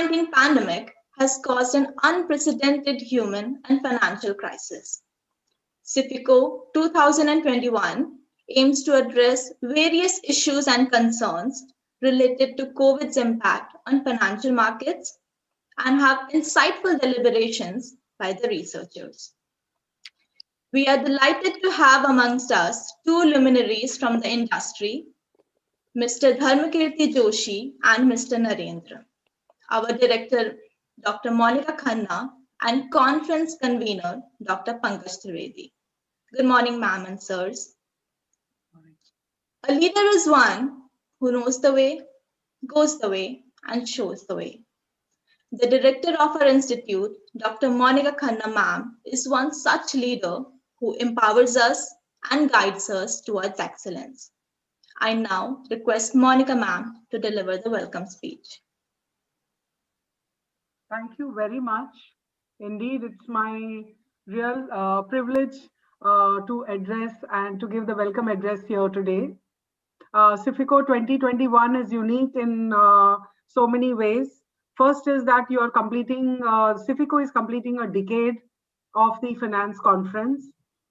COVID-19 pandemic has caused an unprecedented human and financial crisis. Sifico 2021 aims to address various issues and concerns related to COVID's impact on financial markets and have insightful deliberations by the researchers. We are delighted to have amongst us two luminaries from the industry, Mr. Dharmakirti Joshi and Mr. Narendra. Our director, Dr. Monica Khanna, and conference convener, Dr. Pankaj Trivedi. Good morning, ma'am and sirs. A leader is one who knows the way, goes the way, and shows the way. The director of our institute, Dr. Monica Khanna ma'am, is one such leader who empowers us and guides us towards excellence. I now request Monica ma'am to deliver the welcome speech. Thank you very much. Indeed, it's my real privilege to address and to give the welcome address here today. Sifico 2021 is unique in so many ways. First is that you are completing, Sifico is completing a decade of the finance conference.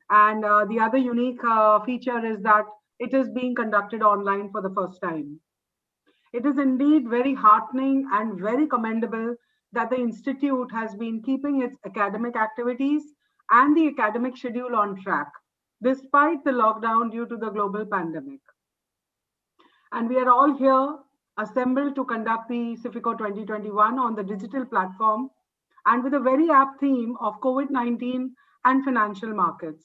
And the other unique feature is that it is being conducted online for the first time. It is indeed very heartening and very commendable that the Institute has been keeping its academic activities and the academic schedule on track, despite the lockdown due to the global pandemic. And we are all here assembled to conduct the Sifico 2021 on the digital platform and with a very apt theme of COVID-19 and financial markets,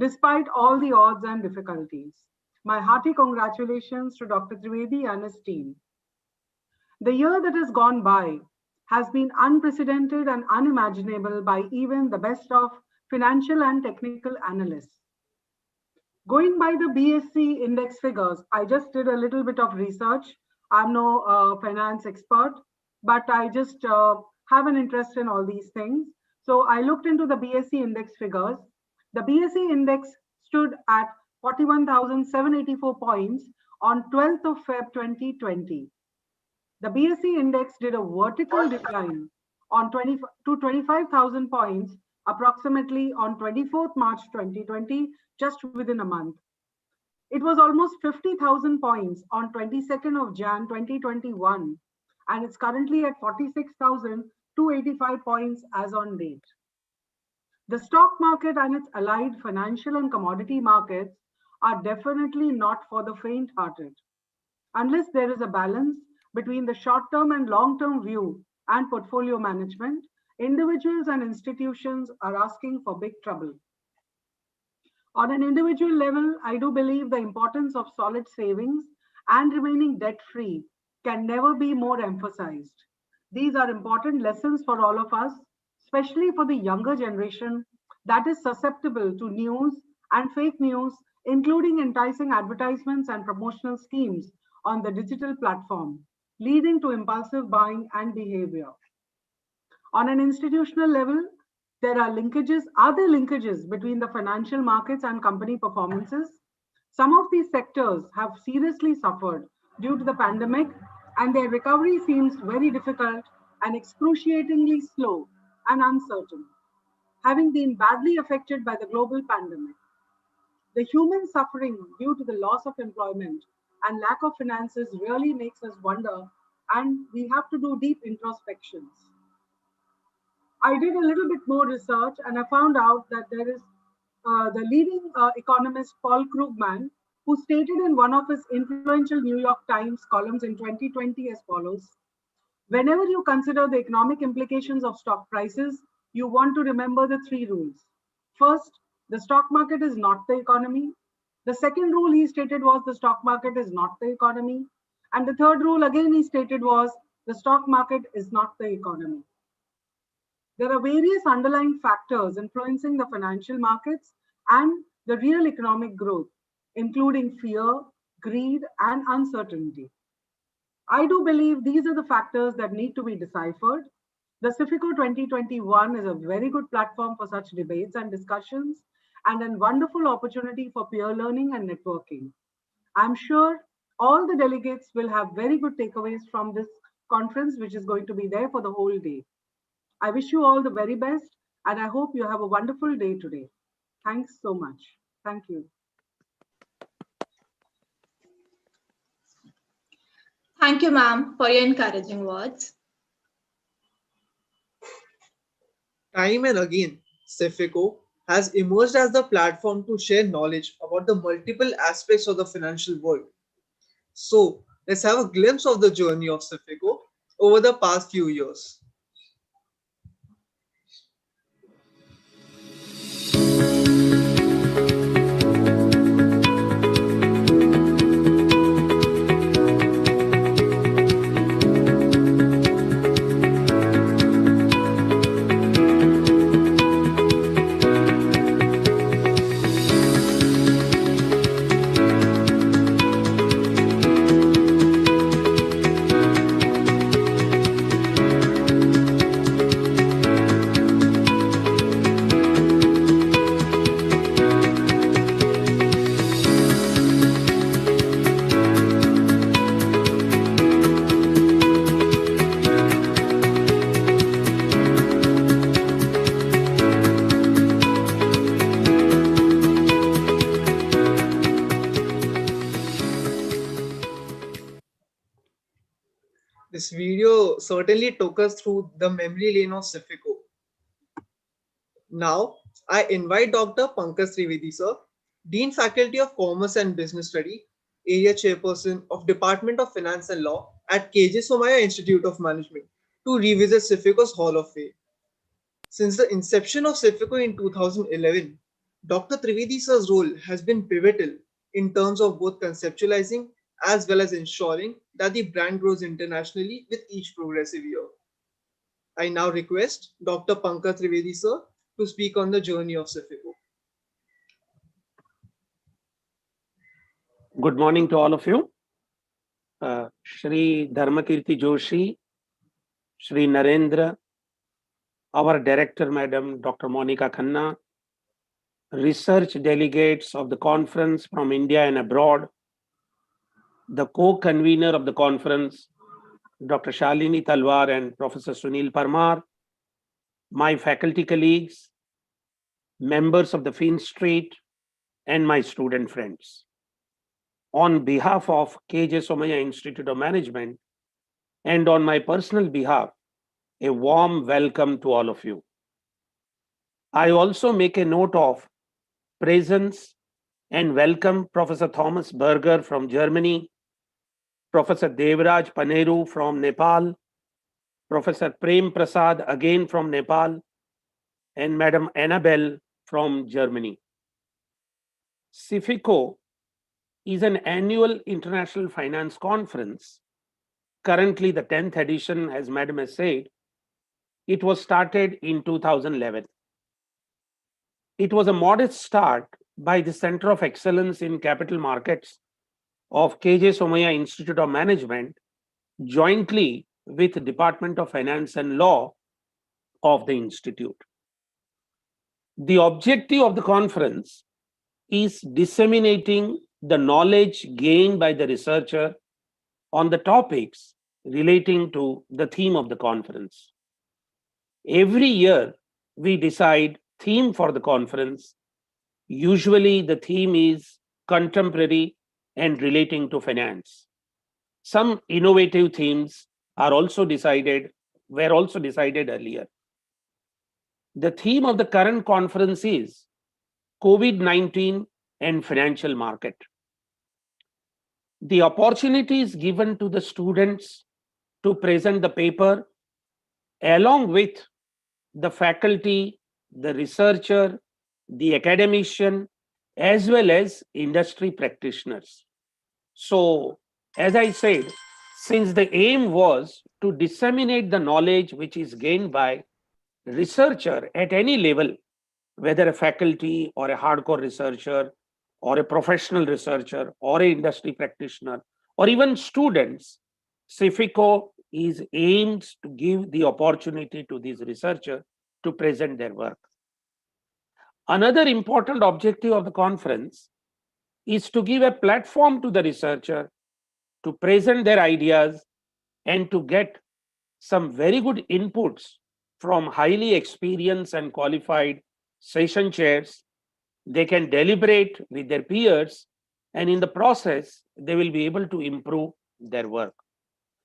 despite all the odds and difficulties. My hearty congratulations to Dr. Trivedi and his team. The year that has gone by has been unprecedented and unimaginable by even the best of financial and technical analysts. Going by the BSc index figures, I just did a little bit of research. I'm no finance expert, but I just have an interest in all these things. So I looked into the BSc index figures. The BSc index stood at 41,784 points on 12th of Feb 2020. The BSc index did a vertical decline on 25,000 points approximately on 24th March 2020, just within a month. It was almost 50,000 points on 22nd of Jan 2021, and it's currently at 46,285 points as on date. The stock market and its allied financial and commodity markets are definitely not for the faint-hearted. Unless there is a balance between the short-term and long-term view and portfolio management, individuals and institutions are asking for big trouble. On an individual level, I do believe the importance of solid savings and remaining debt-free can never be more emphasized. These are important lessons for all of us, especially for the younger generation that is susceptible to news and fake news, including enticing advertisements and promotional schemes on the digital platform, leading to impulsive buying and behavior. On an institutional level, there are other linkages between the financial markets and company performances. Some of these sectors have seriously suffered due to the pandemic, and their recovery seems very difficult and excruciatingly slow and uncertain, having been badly affected by the global pandemic. The human suffering due to the loss of employment and lack of finances really makes us wonder, and we have to do deep introspections. I did a little bit more research and I found out that there is the leading economist Paul Krugman, who stated in one of his influential New York Times columns in 2020 as follows: whenever you consider the economic implications of stock prices, you want to remember the three rules. First, the stock market is not the economy. The second rule he stated was the stock market is not the economy. And the third rule again he stated was the stock market is not the economy. There are various underlying factors influencing the financial markets and the real economic growth, including fear, greed, and uncertainty. I do believe these are the factors that need to be deciphered. The Sifico 2021 is a very good platform for such debates and discussions, and a wonderful opportunity for peer learning and networking. I'm sure all the delegates will have very good takeaways from this conference, which is going to be there for the whole day. I wish you all the very best, and I hope you have a wonderful day today. Thanks so much. Thank you. Thank you, ma'am, for your encouraging words. Time and again, Sifico has emerged as the platform to share knowledge about the multiple aspects of the financial world. So, let's have a glimpse of the journey of Sifico over the past few years. This video certainly took us through the memory lane of Sifico. Now, I invite Dr. Pankaj Trivedi, sir, Dean Faculty of Commerce and Business Study, Area Chairperson of Department of Finance and Law at KJ Somaiya Institute of Management, to revisit Sifico's Hall of Fame. Since the inception of Sifico in 2011, Dr. Trivedi sir's role has been pivotal in terms of both conceptualizing as well as ensuring that the brand grows internationally with each progressive year. I now request Dr. Pankaj Trivedi sir to speak on the journey of Sifico. Good morning to all of you. Shri Dharmakirti Joshi, Shri Narendra, our director, Madam Dr. Monica Khanna, research delegates of the conference from India and abroad, the co-convener of the conference, Dr. Shalini Talwar and Professor Sunil Parmar, my faculty colleagues, members of the Finstreet, and my student friends. On behalf of KJ Somaiya Institute of Management and on my personal behalf, a warm welcome to all of you. I also make a note of presence and welcome Professor Thomas Berger from Germany, Professor Devraj Paneru from Nepal, Professor Prem Prasad again from Nepal, and Madam Annabelle from Germany. Sifico is an annual international finance conference. Currently, the 10th edition, as Madam has said, it was started in 2011. It was a modest start by the Center of Excellence in Capital Markets of KJ Somaiya Institute of Management, jointly with the Department of Finance and Law of the Institute. The objective of the conference is disseminating the knowledge gained by the researcher on the topics relating to the theme of the conference. Every year, we decide theme for the conference. Usually, the theme is contemporary and relating to finance. Some innovative themes were also decided earlier. The theme of the current conference is COVID-19 and financial market. The opportunity is given to the students to present the paper along with the faculty, the researcher, the academician, as well as industry practitioners. So, as I said, since the aim was to disseminate the knowledge which is gained by researcher at any level, whether a faculty or a hardcore researcher or a professional researcher or an industry practitioner or even students, Sifico is aimed to give the opportunity to these researchers to present their work. Another important objective of the conference is to give a platform to the researcher to present their ideas and to get some very good inputs from highly experienced and qualified session chairs. They can deliberate with their peers, and in the process, they will be able to improve their work.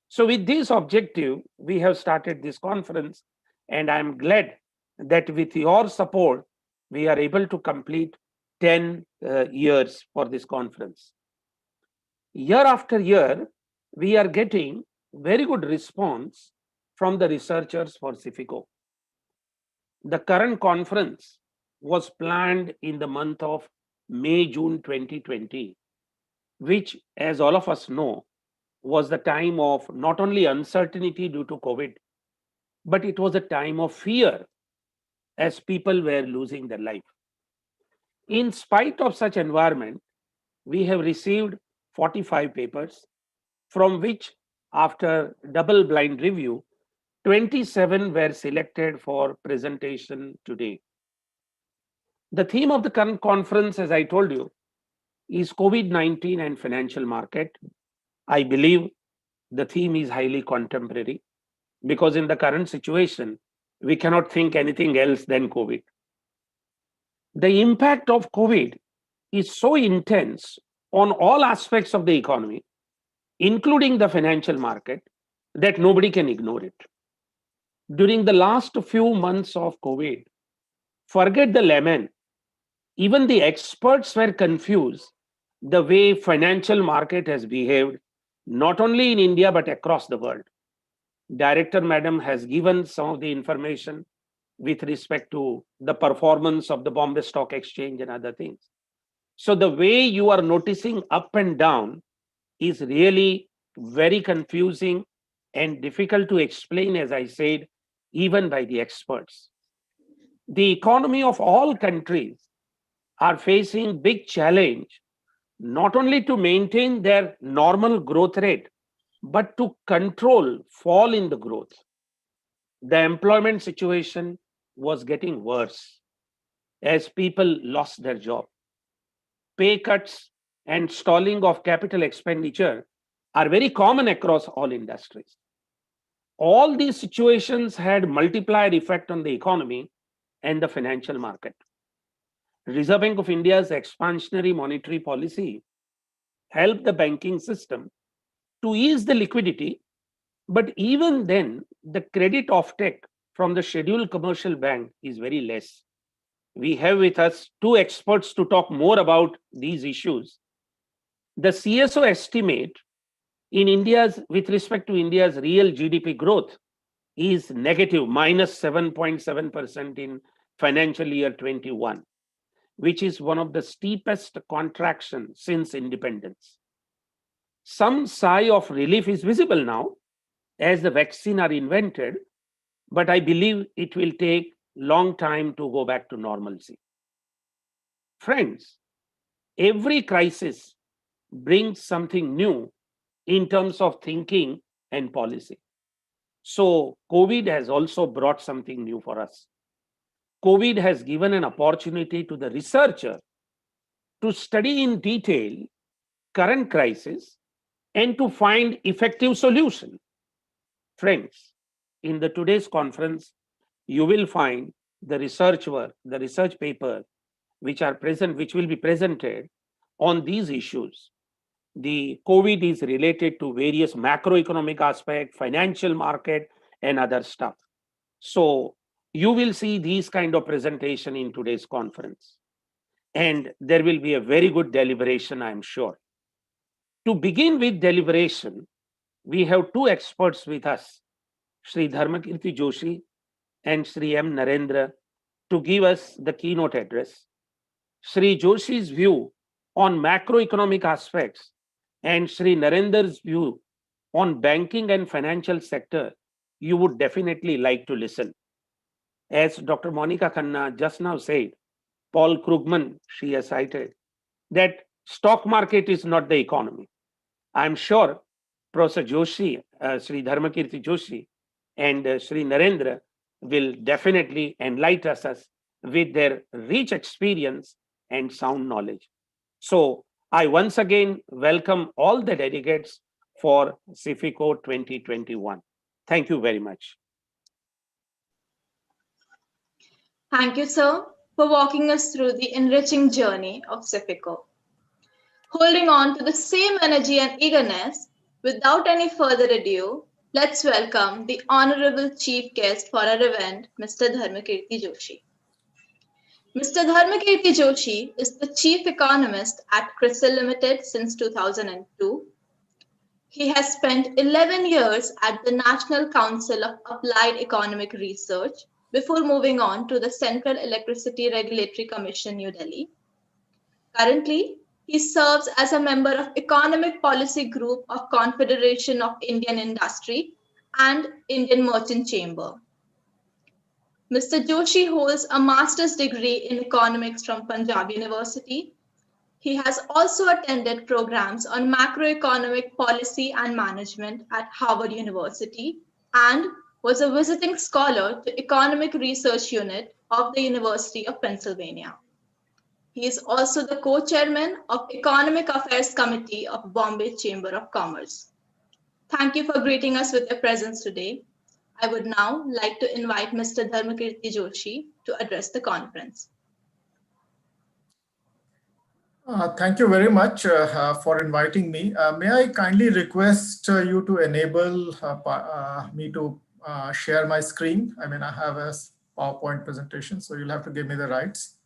So, with this objective, we have started this conference, and I'm glad that with your support, we are able to complete 10 years for this conference. Year after year, we are getting very good response from the researchers for Sifico. The current conference was planned in the month of May, June 2020, which, as all of us know, was the time of not only uncertainty due to COVID, but it was a time of fear as people were losing their life. In spite of such environment, we have received 45 papers, from which, after double blind review, 27 were selected for presentation today. The theme of the current conference, as I told you, is COVID-19 and financial market. I believe the theme is highly contemporary because in the current situation, we cannot think anything else than COVID. The impact of COVID is so intense on all aspects of the economy, including the financial market, that nobody can ignore it. During the last few months of COVID, forget the layman, even the experts were confused the way financial market has behaved, not only in India, but across the world. Director Madam has given some of the information with respect to the performance of the Bombay Stock Exchange and other things. So the way you are noticing up and down is really very confusing and difficult to explain, as I said, even by the experts. The economy of all countries are facing big challenge, not only to maintain their normal growth rate, but to control fall in the growth. The employment situation was getting worse as people lost their job. Pay cuts and stalling of capital expenditure are very common across all industries. All these situations had multiplier effect on the economy and the financial market. Reserve Bank of India's expansionary monetary policy helped the banking system to ease the liquidity, but even then, the credit offtake from the scheduled commercial bank is very less. We have with us two experts to talk more about these issues. The CSO estimate in India's, with respect to India's real GDP growth, is negative minus 7.7% in financial year 21, which is one of the steepest contractions since independence. Some sigh of relief is visible now as the vaccine are invented, but I believe it will take long time to go back to normalcy. Friends, every crisis brings something new in terms of thinking and policy. So COVID has also brought something new for us. COVID has given an opportunity to the researcher to study in detail current crisis and to find effective solution. Friends, in the today's conference, you will find the research work, the research paper, which will be presented on these issues. The COVID is related to various macroeconomic aspects, financial market, and other stuff. So you will see these kind of presentation in today's conference. And there will be a very good deliberation, I'm sure. To begin with deliberation, we have two experts with us, Sri Dharmakirti Joshi and Sri M. Narendra, to give us the keynote address. Sri Joshi's view on macroeconomic aspects and Sri Narendra's view on banking and financial sector, you would definitely like to listen. As Dr. Monica Khanna just now said, Paul Krugman, she has cited, that stock market is not the economy. I'm sure Professor Joshi, Sri Dharmakirti Joshi, and Sri Narendra will definitely enlighten us with their rich experience and sound knowledge. So I once again welcome all the delegates for Sifico 2021. Thank you very much. Thank you, sir, for walking us through the enriching journey of Sifico. Holding on to the same energy and eagerness, without any further ado, let's welcome the Honorable Chief Guest for our event, Mr. Dharmakirti Joshi. Mr. Dharmakirti Joshi is the Chief Economist at CRISIL Limited since 2002. He has spent 11 years at the National Council of Applied Economic Research before moving on to the Central Electricity Regulatory Commission, New Delhi. Currently, he serves as a member of Economic Policy Group of Confederation of Indian Industry and Indian Merchant Chamber. Mr. Joshi holds a master's degree in economics from Punjab University. He has also attended programs on macroeconomic policy and management at Harvard University and was a visiting scholar to Economic Research Unit of the University of Pennsylvania. He is also the co-chairman of Economic Affairs Committee of Bombay Chamber of Commerce. Thank you for greeting us with your presence today. I would now like to invite Mr. Dharmakirti Joshi to address the conference. Thank you very much for inviting me. May I kindly request you to enable me to share my screen? I mean, I have a PowerPoint presentation, so you'll have to give me the rights.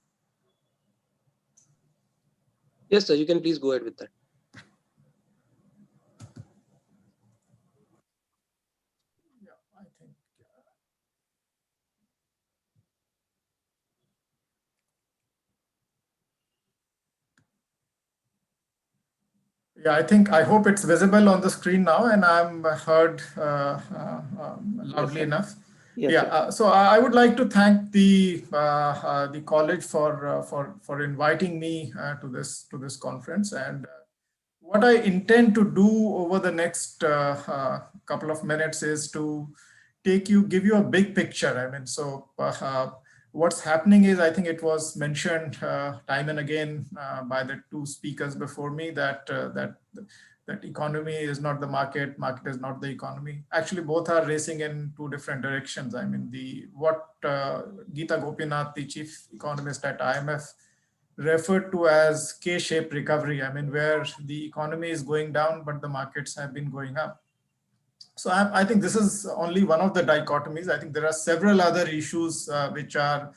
Yes, sir, you can please go ahead with that. I hope it's visible on the screen now and I'm heard loudly enough. Yes, so I would like to thank the college for inviting me to this conference, and what I intend to do over the next couple of minutes is to give you a big picture. I mean, so what's happening is, I think it was mentioned time and again by the two speakers before me that that economy is not the market, market is not the economy. Actually, both are racing in two different directions. I mean, what Geeta Gopinath, the chief economist at IMF, referred to as K-shaped recovery. I mean, where the economy is going down, but the markets have been going up. So I think this is only one of the dichotomies. I think there are several other issues which are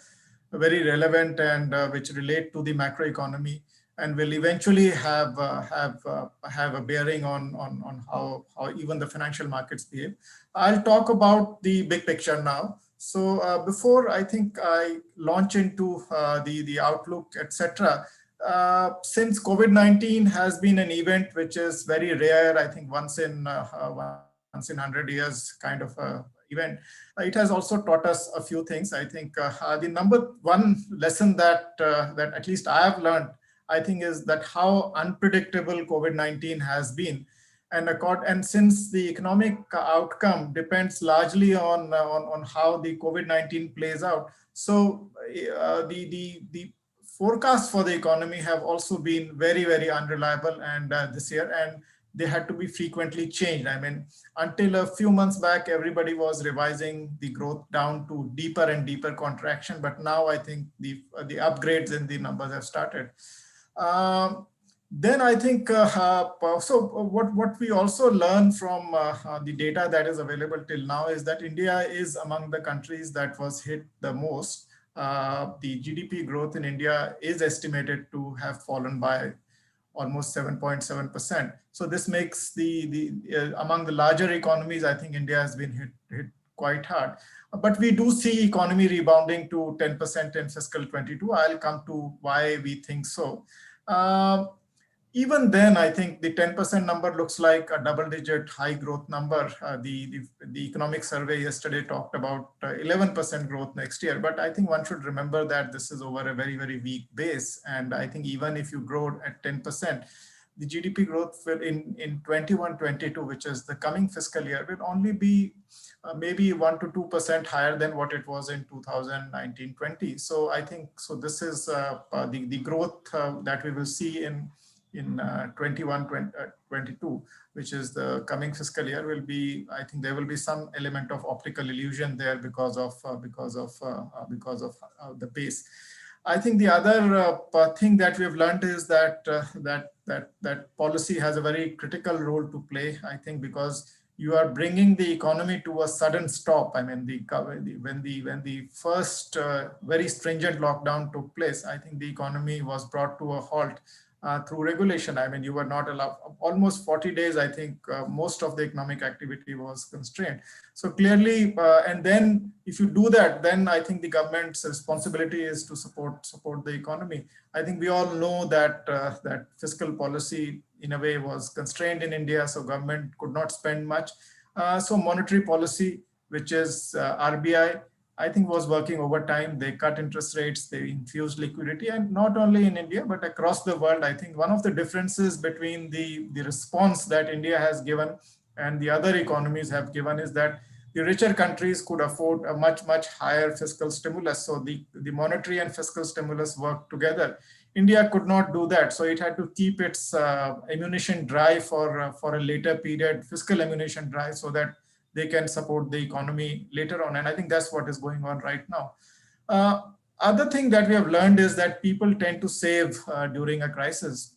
very relevant and which relate to the macroeconomy and will eventually have a bearing on how even the financial markets behave. I'll talk about the big picture now. So before I think I launch into the outlook, etc. Since COVID-19 has been an event which is very rare, I think once in 100 years kind of event, it has also taught us a few things. I think the number one lesson that at least I have learned, I think, is that how unpredictable COVID-19 has been. And since the economic outcome depends largely on how the COVID-19 plays out, so the forecasts for the economy have also been very, very unreliable and this year, and they had to be frequently changed. I mean, until a few months back, everybody was revising the growth down to deeper and deeper contraction, but now I think the upgrades in the numbers have started. Then I think, so what we also learn from the data that is available till now is that India is among the countries that was hit the most. The GDP growth in India is estimated to have fallen by almost 7.7%. So this makes among the larger economies, I think India has been hit quite hard. But we do see economy rebounding to 10% in fiscal 22. I'll come to why we think so. Even then, I think the 10% number looks like a double-digit high growth number. The economic survey yesterday talked about 11% growth next year. But I think one should remember that this is over a very, very weak base. And I think even if you grow at 10%, the GDP growth will in 21-22, which is the coming fiscal year, will only be maybe 1 to 2% higher than what it was in 2019-20. So I think, so this is the growth that we will see in in 21-22, which is the coming fiscal year, will be, I think there will be some element of optical illusion there because of the base. I think the other thing that we have learned is that that policy has a very critical role to play. I think because you are bringing the economy to a sudden stop. I mean, when the first very stringent lockdown took place, I think the economy was brought to a halt through regulation. I mean, you were not allowed, almost 40 days, I think most of the economic activity was constrained. So clearly, and then if you do that, then I think the government's responsibility is to support the economy. I think we all know that that fiscal policy in a way was constrained in India, so government could not spend much. So monetary policy, which is RBI, I think was working overtime. They cut interest rates, they infused liquidity, and not only in India, but across the world. I think one of the differences between the response that India has given and the other economies have given is that the richer countries could afford a much higher fiscal stimulus. So the monetary and fiscal stimulus worked together. India could not do that. So it had to keep its ammunition dry for a later period, fiscal ammunition dry, so that they can support the economy later on. And I think that's what is going on right now. Other thing that we have learned is that people tend to save during a crisis.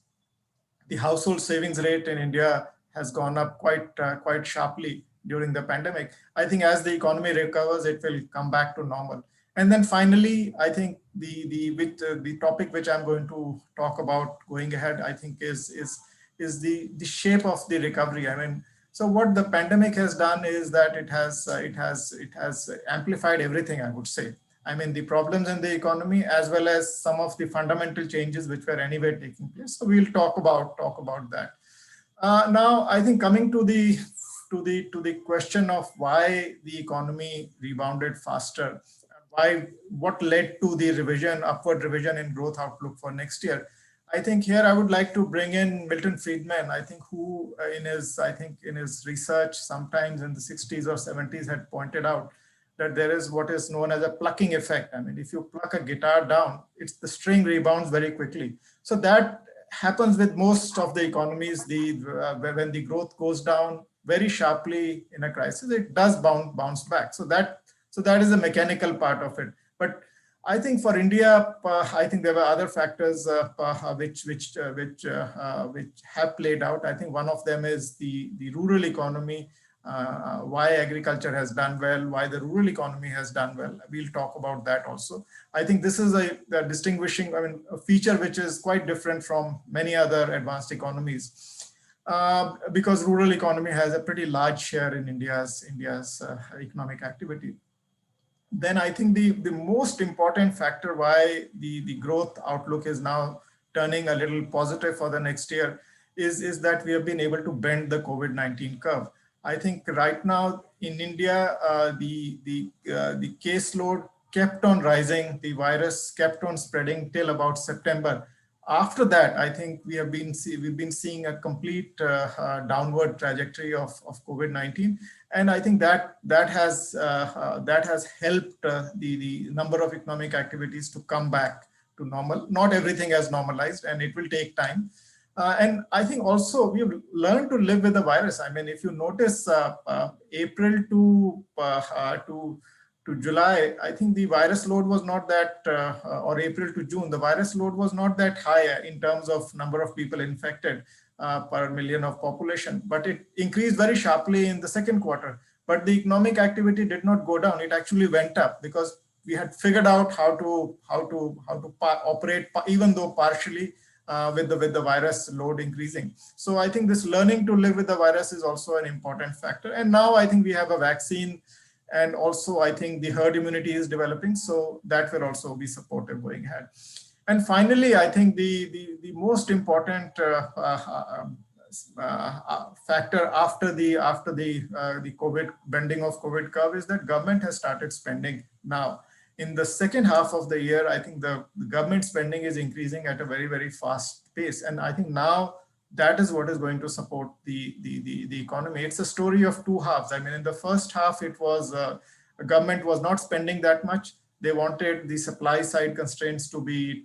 The household savings rate in India has gone up quite sharply during the pandemic. I think as the economy recovers, it will come back to normal. And then finally, I think the topic which I'm going to talk about going ahead, I think is the shape of the recovery. I mean, so what the pandemic has done is that it has amplified everything, I would say. I mean, the problems in the economy as well as some of the fundamental changes which were anyway taking place. So we'll talk about that. Now, I think coming to the question of why the economy rebounded faster, what led to the upward revision in growth outlook for next year. I think here I would like to bring in Milton Friedman, I think, who in his research sometimes in the 60s or 70s had pointed out that there is what is known as a plucking effect. I mean, if you pluck a guitar down, the string rebounds very quickly. So that happens with most of the economies. When the growth goes down very sharply in a crisis, it does bounce back. So that is a mechanical part of it. But I think for India, I think there were other factors which have played out. I think one of them is the rural economy. Why agriculture has done well, why the rural economy has done well. We'll talk about that also. I think this is a distinguishing, a feature which is quite different from many other advanced economies, because rural economy has a pretty large share in India's economic activity. Then I think the most important factor why the growth outlook is now turning a little positive for the next year is that we have been able to bend the COVID-19 curve. I think right now in India, the caseload kept on rising, the virus kept on spreading till about September. After that, I think we've been seeing a complete downward trajectory of COVID-19, and I think that has helped the number of economic activities to come back to normal. Not everything has normalized, and it will take time. And I think also we've learned to live with the virus. I mean, if you notice, April to July, I think the virus load was not that, or April to June, the virus load was not that high in terms of number of people infected per million of population, but it increased very sharply in the second quarter. But the economic activity did not go down; it actually went up because we had figured out how to operate, even though partially. With the virus load increasing. So I think this learning to live with the virus is also an important factor. And now I think we have a vaccine, and also I think the herd immunity is developing. So that will also be supportive going ahead. And finally, I think the most important factor after the COVID bending of COVID curve is that government has started spending now. In the second half of the year, I think the government spending is increasing at a very, very fast pace. And I think now that is what is going to support the economy. It's a story of two halves. I mean, in the first half, it was the government was not spending that much. They wanted the supply side constraints to be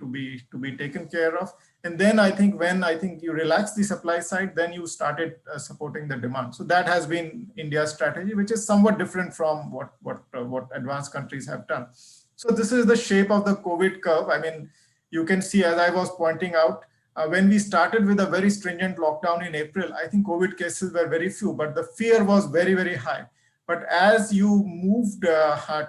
taken care of. And then I think when you relax the supply side, then you started supporting the demand. So that has been India's strategy, which is somewhat different from what advanced countries have done. So this is the shape of the COVID curve. I mean, you can see, as I was pointing out, when we started with a very stringent lockdown in April, I think COVID cases were very few, but the fear was very, very high. But as you moved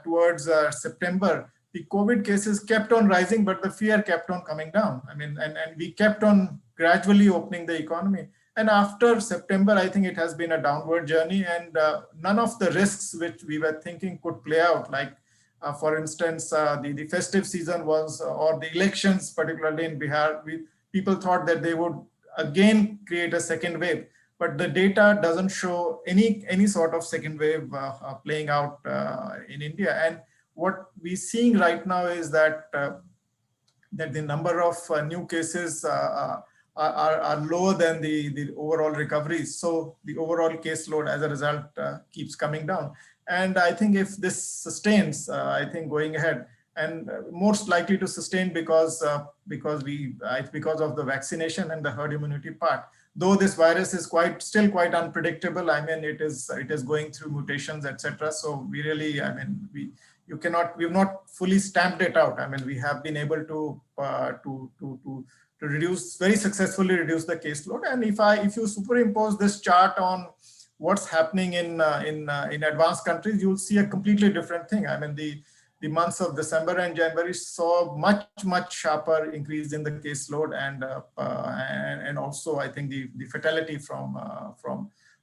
towards September, the COVID cases kept on rising, but the fear kept on coming down. I mean, and we kept on gradually opening the economy. And after September, I think it has been a downward journey, and none of the risks which we were thinking could play out, like for instance, the festive season was, or the elections, particularly in Bihar, people thought that they would again create a second wave, but the data doesn't show any sort of second wave playing out in India. And what we're seeing right now is that that the number of new cases are lower than the overall recoveries. So the overall caseload as a result keeps coming down. And I think if this sustains, I think going ahead, and most likely to sustain because of the vaccination and the herd immunity part. Though this virus is still quite unpredictable. I mean, it is going through mutations, etc. So we really, I mean, we've not fully stamped it out. I mean, we have been able to very successfully reduce the caseload. And if you superimpose this chart on what's happening in advanced countries, you'll see a completely different thing. I mean, the months of December and January saw much sharper increase in the caseload, and also I think the fatality from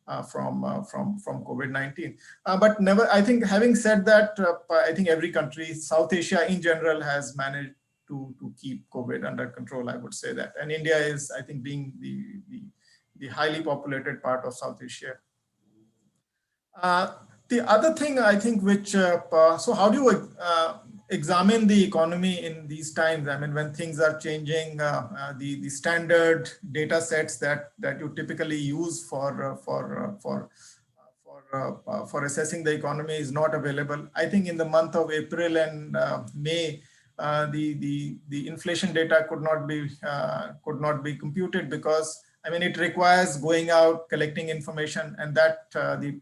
COVID-19. But never, I think, having said that, I think every country, South Asia in general, has managed to keep COVID under control. I would say that, and India is, I think, being the highly populated part of South Asia. The other thing I think, which so how do you examine the economy in these times? I mean, when things are changing, the standard data sets that you typically use for assessing the economy is not available. I think in the month of April and May, the inflation data could not be computed because, I mean, it requires going out, collecting information, and that the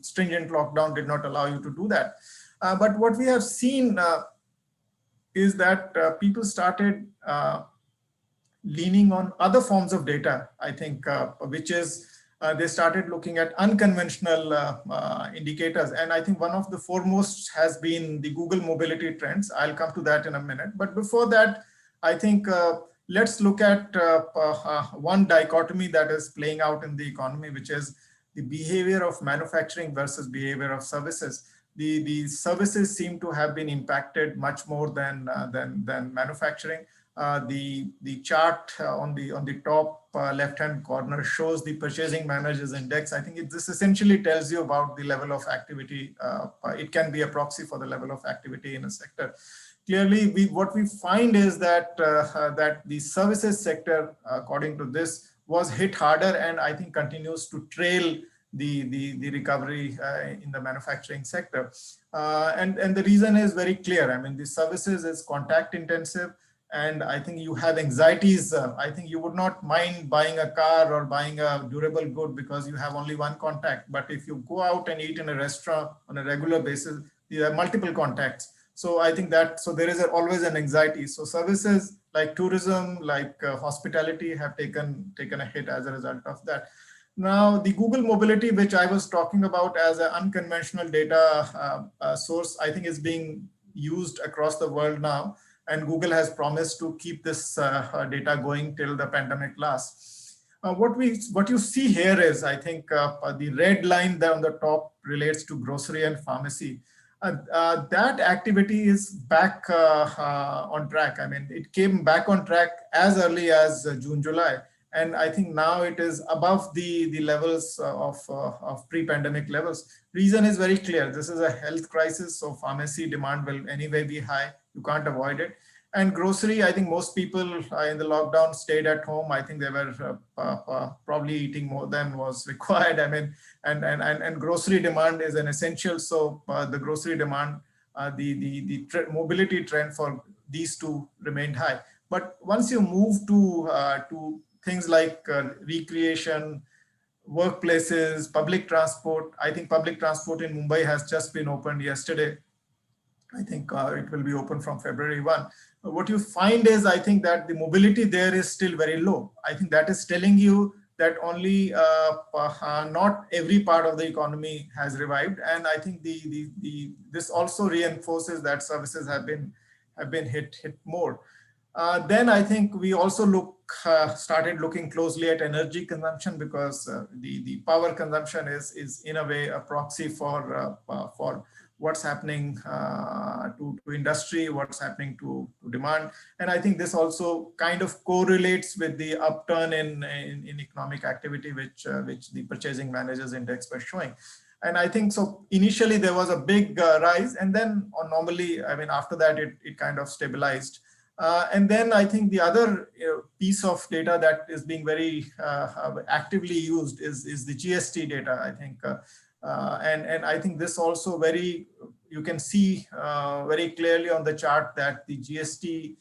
stringent lockdown did not allow you to do that. But what we have seen is that people started leaning on other forms of data, I think, which is they started looking at unconventional indicators. And I think one of the foremost has been the Google mobility trends. I'll come to that in a minute. But before that, I think let's look at one dichotomy that is playing out in the economy, which is the behavior of manufacturing versus behavior of services. The services seem to have been impacted much more than manufacturing. The chart on the top left-hand corner shows the Purchasing Managers Index. I think this essentially tells you about the level of activity. It can be a proxy for the level of activity in a sector. Clearly, what we find is that that the services sector, according to this, was hit harder, and I think continues to trail the recovery in the manufacturing sector. And the reason is very clear. I mean, the services is contact intensive, and I think you have anxieties. I think you would not mind buying a car or buying a durable good because you have only one contact. But if you go out and eat in a restaurant on a regular basis, you have multiple contacts. So I think that, so there is always an anxiety. So services like tourism, like hospitality have taken a hit as a result of that. Now, the Google mobility, which I was talking about as an unconventional data source, I think is being used across the world now. And Google has promised to keep this data going till the pandemic lasts. What you see here is, I think, the red line there on the top relates to grocery and pharmacy. That activity is back on track. I mean, it came back on track as early as June, July. And I think now it is above the levels of pre-pandemic levels. Reason is very clear. This is a health crisis, so pharmacy demand will anyway be high. You can't avoid it. And grocery, I think most people in the lockdown stayed at home. I think they were probably eating more than was required. I mean, and grocery demand is an essential. So the grocery demand, the mobility trend for these two remained high. But once you move to things like recreation, workplaces, public transport, I think public transport in Mumbai has just been opened yesterday. I think it will be open from February 1. What you find is, I think that the mobility there is still very low. I think that is telling you that only not every part of the economy has revived. And I think this also reinforces that services have been hit more. Then I think we also started looking closely at energy consumption, because the power consumption is in a way a proxy for what's happening to industry, what's happening to demand. And I think this also kind of correlates with the upturn in economic activity, which the purchasing managers index was showing. And I think so initially there was a big rise, and then normally, I mean, after that, it kind of stabilized. And then I think the other piece of data that is being very actively used is the GST data, I think. And I think this also you can see very clearly on the chart that the GST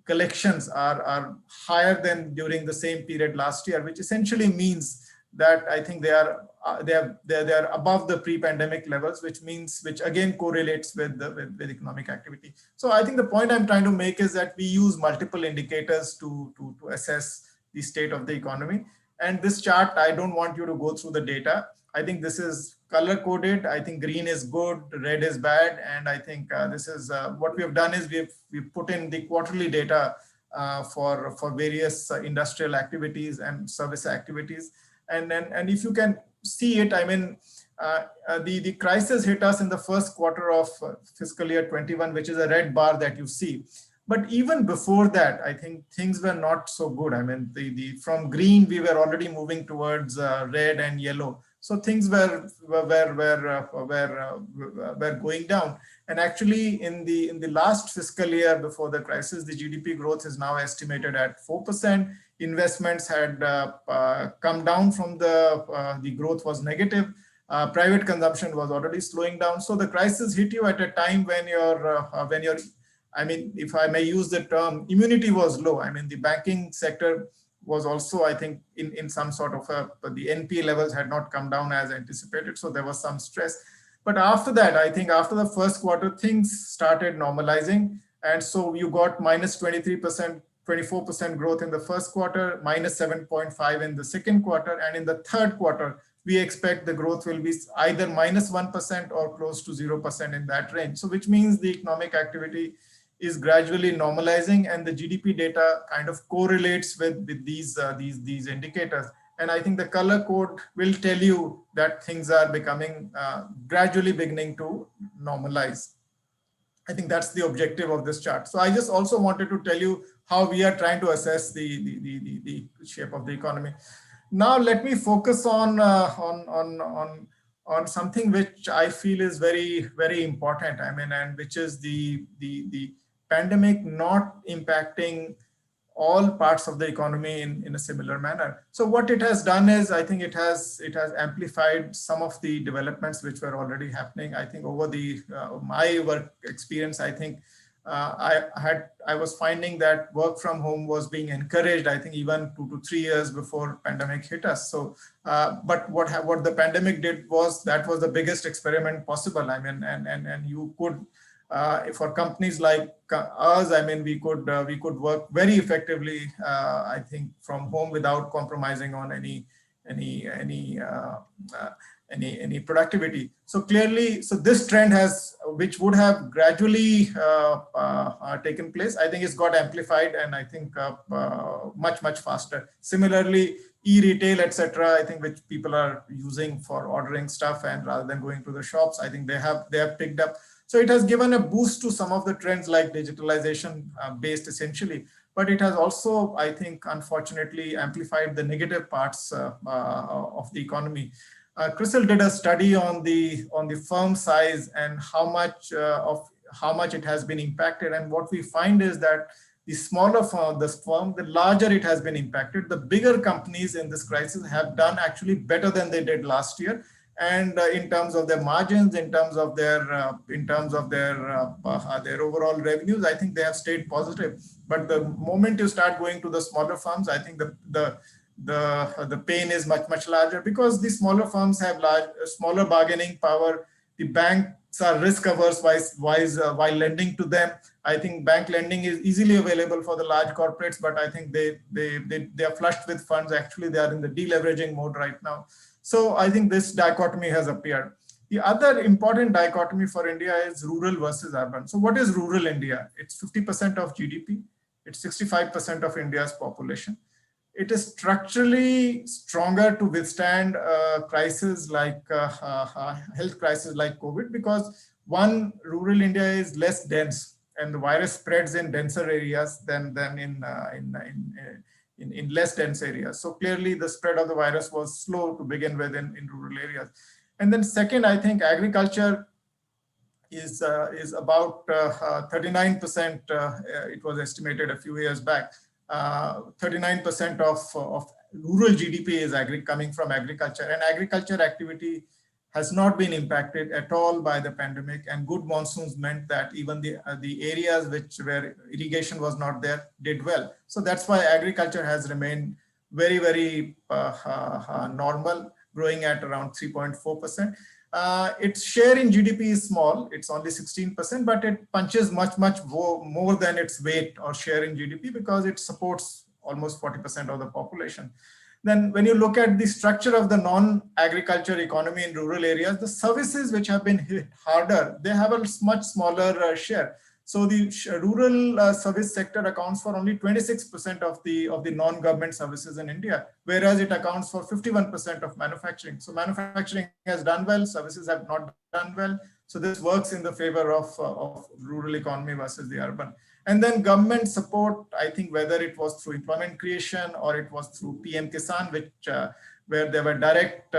collections are higher than during the same period last year, which essentially means that I think they are above the pre-pandemic levels, which again correlates with economic activity. So I think the point I'm trying to make is that we use multiple indicators to assess the state of the economy. And this chart, I don't want you to go through the data. I think this is color coded. I think green is good, red is bad, and I think this is what we have done is we've put in the quarterly data for various industrial activities and service activities. And if you can see it, I mean, the crisis hit us in the first quarter of fiscal year 21, which is a red bar that you see. But even before that, I think things were not so good. I mean, from green, we were already moving towards red and yellow. So things were going down. And actually, in the last fiscal year before the crisis, the GDP growth is now estimated at 4%. Investments had come down from the growth was negative. Private consumption was already slowing down. So the crisis hit you at a time when your I mean, if I may use the term, immunity was low. I mean, the banking sector was also, I think, in some sort of the NPA levels had not come down as anticipated. So there was some stress. But after that, I think after the first quarter, things started normalizing. And so you got minus 23%, 24% growth in the first quarter, minus 7.5 in the second quarter. And in the third quarter, we expect the growth will be either minus 1% or close to 0% in that range. So which means the economic activity is gradually normalizing, and the GDP data kind of correlates with these indicators. And I think the color code will tell you that things are becoming gradually beginning to normalize. I think that's the objective of this chart. So I just also wanted to tell you how we are trying to assess the shape of the economy. Now let me focus on something which I feel is very, very important. I mean, and which is the pandemic not impacting all parts of the economy in a similar manner. So what it has done is, I think it has amplified some of the developments which were already happening. I think over my work experience, I think I was finding that work from home was being encouraged, I think even 2 to 3 years before pandemic hit us. So, but what the pandemic did was, that was the biggest experiment possible. I mean, and you could, for companies like ours, I mean, we could work very effectively, I think, from home without compromising on any productivity. So clearly, so this trend which would have gradually taken place, I think it's got amplified, and I think much faster. Similarly, e-retail, etc., I think, which people are using for ordering stuff and rather than going to the shops, I think they have picked up. So it has given a boost to some of the trends like digitalization based essentially, but it has also, I think, unfortunately amplified the negative parts of the economy. CRISIL did a study on the firm size and how much it has been impacted. And what we find is that the smaller the firm, the larger it has been impacted. The bigger companies in this crisis have done actually better than they did last year. And in terms of their margins, in terms of their their overall revenues, I think they have stayed positive. But the moment you start going to the smaller firms, I think the pain is much larger, because the smaller firms have smaller bargaining power. The banks are risk averse while lending to them. I think bank lending is easily available for the large corporates, but I think they are flushed with funds. Actually, they are in the deleveraging mode right now. So I think this dichotomy has appeared. The other important dichotomy for India is rural versus urban. So what is rural India? It's 50% of GDP. It's 65% of India's population. It is structurally stronger to withstand crises like health crisis like COVID, because one, rural India is less dense, and the virus spreads in denser areas than in less dense areas. So clearly the spread of the virus was slow to begin with in rural areas. And then second, I think agriculture is about 39%. It was estimated a few years back. 39% of rural GDP is coming from agriculture, and agriculture activity has not been impacted at all by the pandemic, and good monsoons meant that even the areas where irrigation was not there did well. So that's why agriculture has remained very normal, growing at around 3.4%. Its share in GDP is small, it's only 16%, but it punches much more than its weight or share in GDP, because it supports almost 40% of the population. Then when you look at the structure of the non-agriculture economy in rural areas, the services which have been hit harder, they have a much smaller share. So the rural service sector accounts for only 26% of the non-government services in India, whereas it accounts for 51% of manufacturing. So manufacturing has done well, services have not done well. So this works in the favor of rural economy versus the urban. And then government support, I think whether it was through employment creation or it was through PM Kisan, where there were direct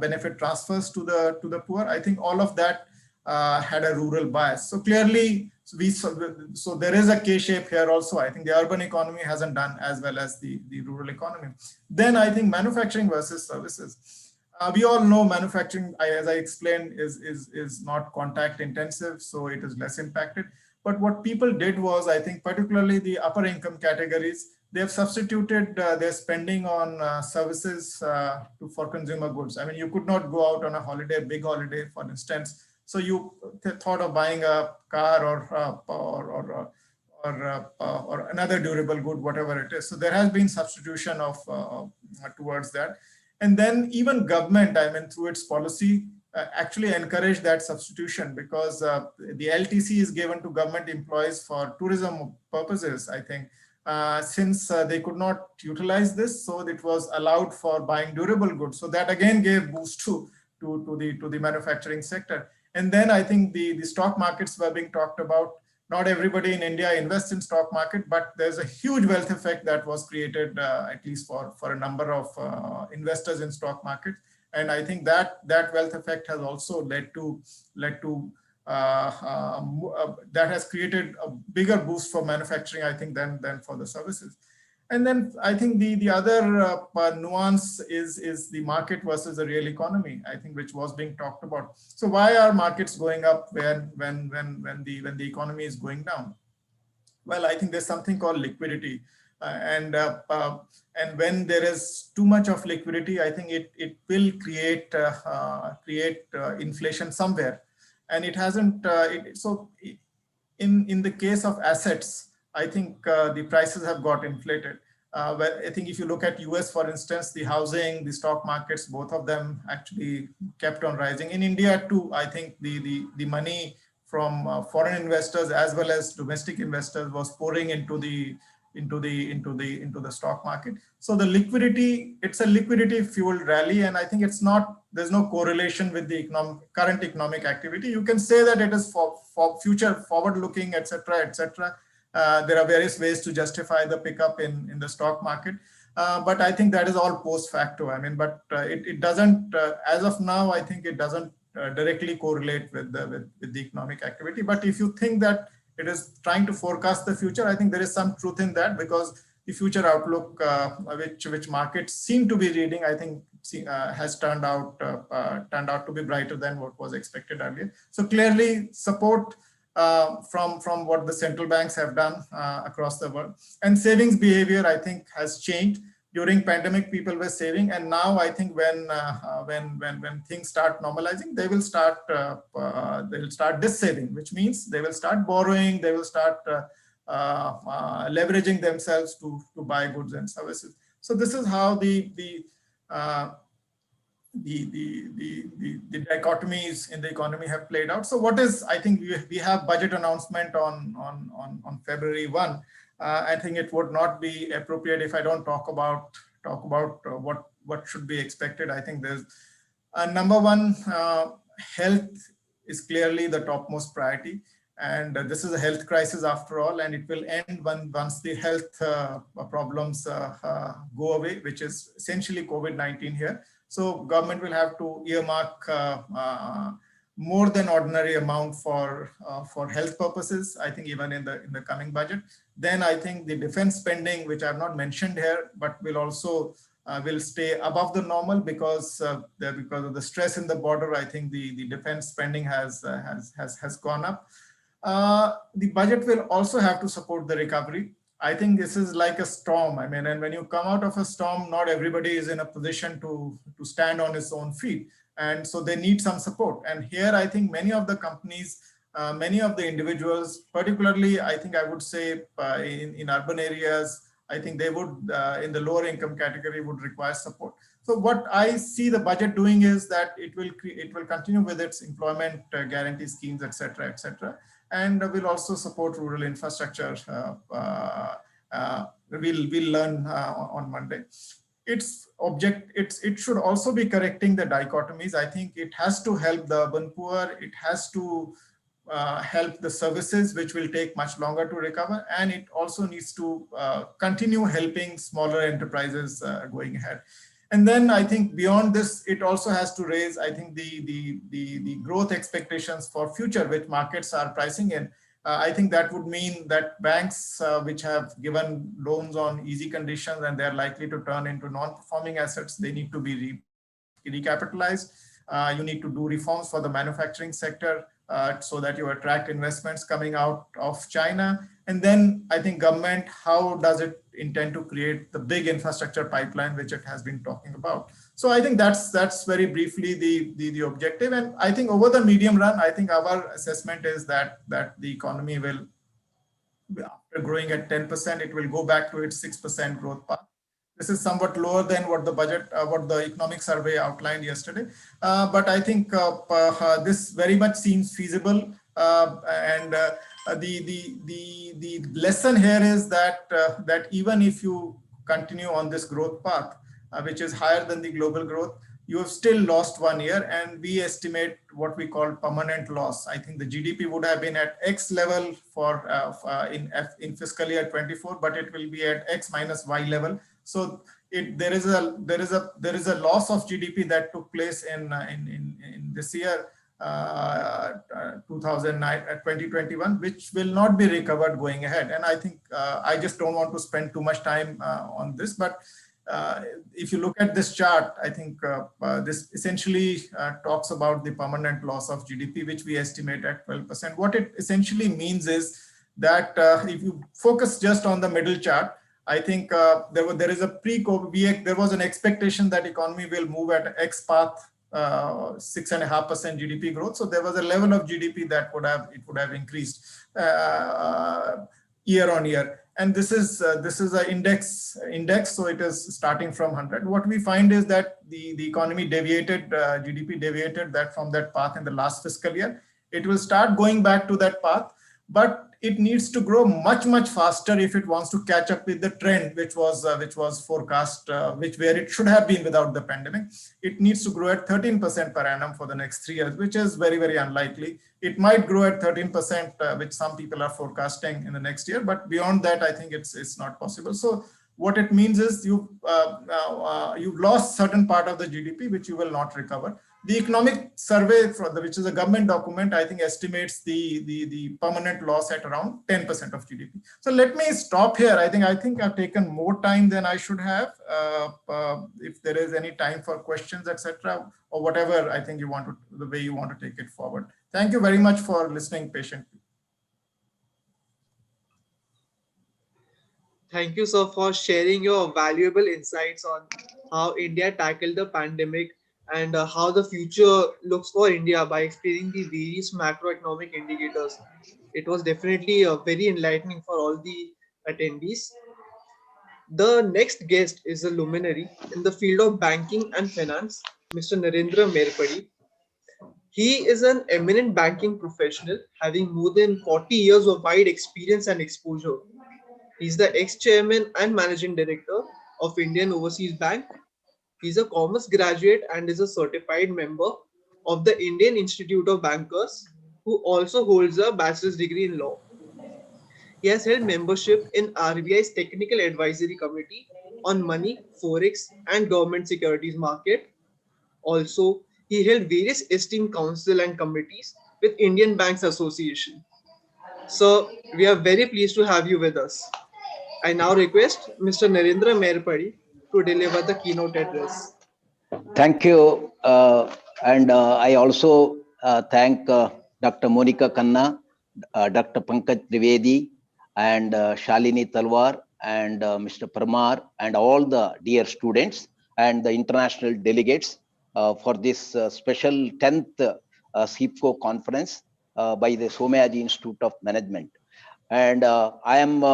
benefit transfers to the poor, I think all of that had a rural bias. So clearly, so there is a K-shape here also. I think the urban economy hasn't done as well as the rural economy. Then I think manufacturing versus services. We all know manufacturing, as I explained, is not contact intensive, so it is less impacted. But what people did was, I think particularly the upper income categories, they have substituted their spending on services for consumer goods. I mean, you could not go out on a holiday, big holiday, for instance. So you thought of buying a car or another durable good, whatever it is. So there has been substitution towards that. And then even government, I mean, through its policy, actually encourage that substitution, because the LTC is given to government employees for tourism purposes, I think. Since they could not utilize this, so it was allowed for buying durable goods. So that again gave boost to the manufacturing sector. And then I think the stock markets were being talked about. Not everybody in India invests in stock market, but there's a huge wealth effect that was created, at least for a number of investors in stock market. And I think that wealth effect has also led to that has created a bigger boost for manufacturing, I think, than for the services. And then I think the other nuance is the market versus the real economy, I think, which was being talked about. So why are markets going up when the economy is going down? Well, I think there's something called liquidity. And when there is too much of liquidity, I think it will create inflation somewhere. And it hasn't. So in the case of assets, I think the prices have got inflated. Well, I think if you look at US, for instance, the housing, the stock markets, both of them actually kept on rising. In India too, I think the money from foreign investors as well as domestic investors was pouring into the stock market. So the liquidity, it's a liquidity fueled rally, and I think there's no correlation with the current economic activity. You can say that it is for future forward looking, etc., etc. There are various ways to justify the pickup in the stock market, but I think that is all post facto. I mean, but it doesn't, as of now, I think it doesn't directly correlate with the economic activity. But if you think that it is trying to forecast the future, I think there is some truth in that, because the future outlook which markets seem to be reading, I think has turned out to be brighter than what was expected earlier. So clearly support from what the central banks have done across the world. And savings behavior, I think, has changed. During pandemic, people were saving, and now I think when things start normalizing, they will start this saving, which means they will start borrowing, they will start leveraging themselves to buy goods and services. So this is how the dichotomies in the economy have played out. So what is, I think we have budget announcement on February 1. I think it would not be appropriate if I don't talk about what should be expected. I think there's number one, health is clearly the topmost priority. And this is a health crisis after all, and it will end once the health problems go away, which is essentially COVID-19 here. So government will have to earmark more than ordinary amount for health purposes, I think, even in the coming budget. Then I think the defense spending, which I have not mentioned here, but will also will stay above the normal because of the stress in the border. I think the defense spending has gone up. The budget will also have to support the recovery. I think this is like a storm. I mean, and when you come out of a storm, not everybody is in a position to stand on its own feet. And so they need some support. And here, I think many of the companies, many of the individuals, particularly, I think I would say in urban areas, I think they would, in the lower income category, would require support. So what I see the budget doing is that it will continue with its employment guarantee schemes, et cetera, and will also support rural infrastructure. We'll learn on Monday. It should also be correcting the dichotomies. I think it has to help the urban poor. It has to help the services, which will take much longer to recover. And it also needs to continue helping smaller enterprises going ahead. And then I think beyond this, it also has to raise, I think, the growth expectations for future, which markets are pricing in. I think that would mean that banks which have given loans on easy conditions and they're likely to turn into non-performing assets, they need to be recapitalized. You need to do reforms for the manufacturing sector so that you attract investments coming out of China. And then I think government, how does it intend to create the big infrastructure pipeline, which it has been talking about. So I think that's very briefly the objective. And I think over the medium run, I think our assessment is that the economy will, after growing at 10%, it will go back to its 6% growth path. This is somewhat lower than what the budget, what the economic survey outlined yesterday. But I think this very much seems feasible. The lesson here is that that even if you continue on this growth path, which is higher than the global growth, you have still lost 1 year, and we estimate what we call permanent loss. I think the GDP would have been at X level for in fiscal year 24, but it will be at X minus Y level. So there is a loss of GDP that took place in this year. 2021, which will not be recovered going ahead. And I think I just don't want to spend too much time on this, but if you look at this chart, I think this essentially talks about the permanent loss of GDP, which we estimate at 12%. What it essentially means is that if you focus just on the middle chart, I think there is a pre-COVID, there was an expectation that economy will move at X path, 6.5% GDP growth. So there was a level of GDP that would have increased year on year. And this is an index, so it is starting from 100. What we find is that the economy deviated, GDP deviated that from that path in the last fiscal year. It will start going back to that path, but it needs to grow much faster if it wants to catch up with the trend, which was forecast, where it should have been without the pandemic. It needs to grow at 13% per annum for the next 3 years, which is very, very unlikely. It might grow at 13%, which some people are forecasting in the next year, but beyond that, I think it's not possible. So what it means is you've lost certain part of the GDP, which you will not recover. The economic survey, which is a government document, I think estimates the permanent loss at around 10% of GDP. So let me stop here. I think I've taken more time than I should have. If there is any time for questions, etc., or whatever, I think the way you want to take it forward. Thank you very much for listening patiently. Thank you, sir, for sharing your valuable insights on how India tackled the pandemic and how the future looks for India by explaining the various macroeconomic indicators. It was definitely very enlightening for all the attendees. The next guest is a luminary in the field of banking and finance, Mr. Narendra Mairpady. He is an eminent banking professional having more than 40 years of wide experience and exposure. He's the ex-chairman and managing director of Indian Overseas Bank. He's a commerce graduate and is a certified member of the Indian Institute of Bankers, who also holds a bachelor's degree in law. He has held membership in RBI's Technical Advisory Committee on Money, Forex, and Government Securities Market. Also, he held various esteemed council and committees with Indian Banks Association. So, we are very pleased to have you with us. I now request Mr. Narendra Mairpady to deliver the keynote address. Thank you. And I also thank Dr. Monica Khanna, Dr. Pankaj Trivedi, and Shalini Talwar, and Mr. Parmar, and all the dear students and the international delegates for this special 10th Sifico conference by the Somaiya Institute of Management. And I am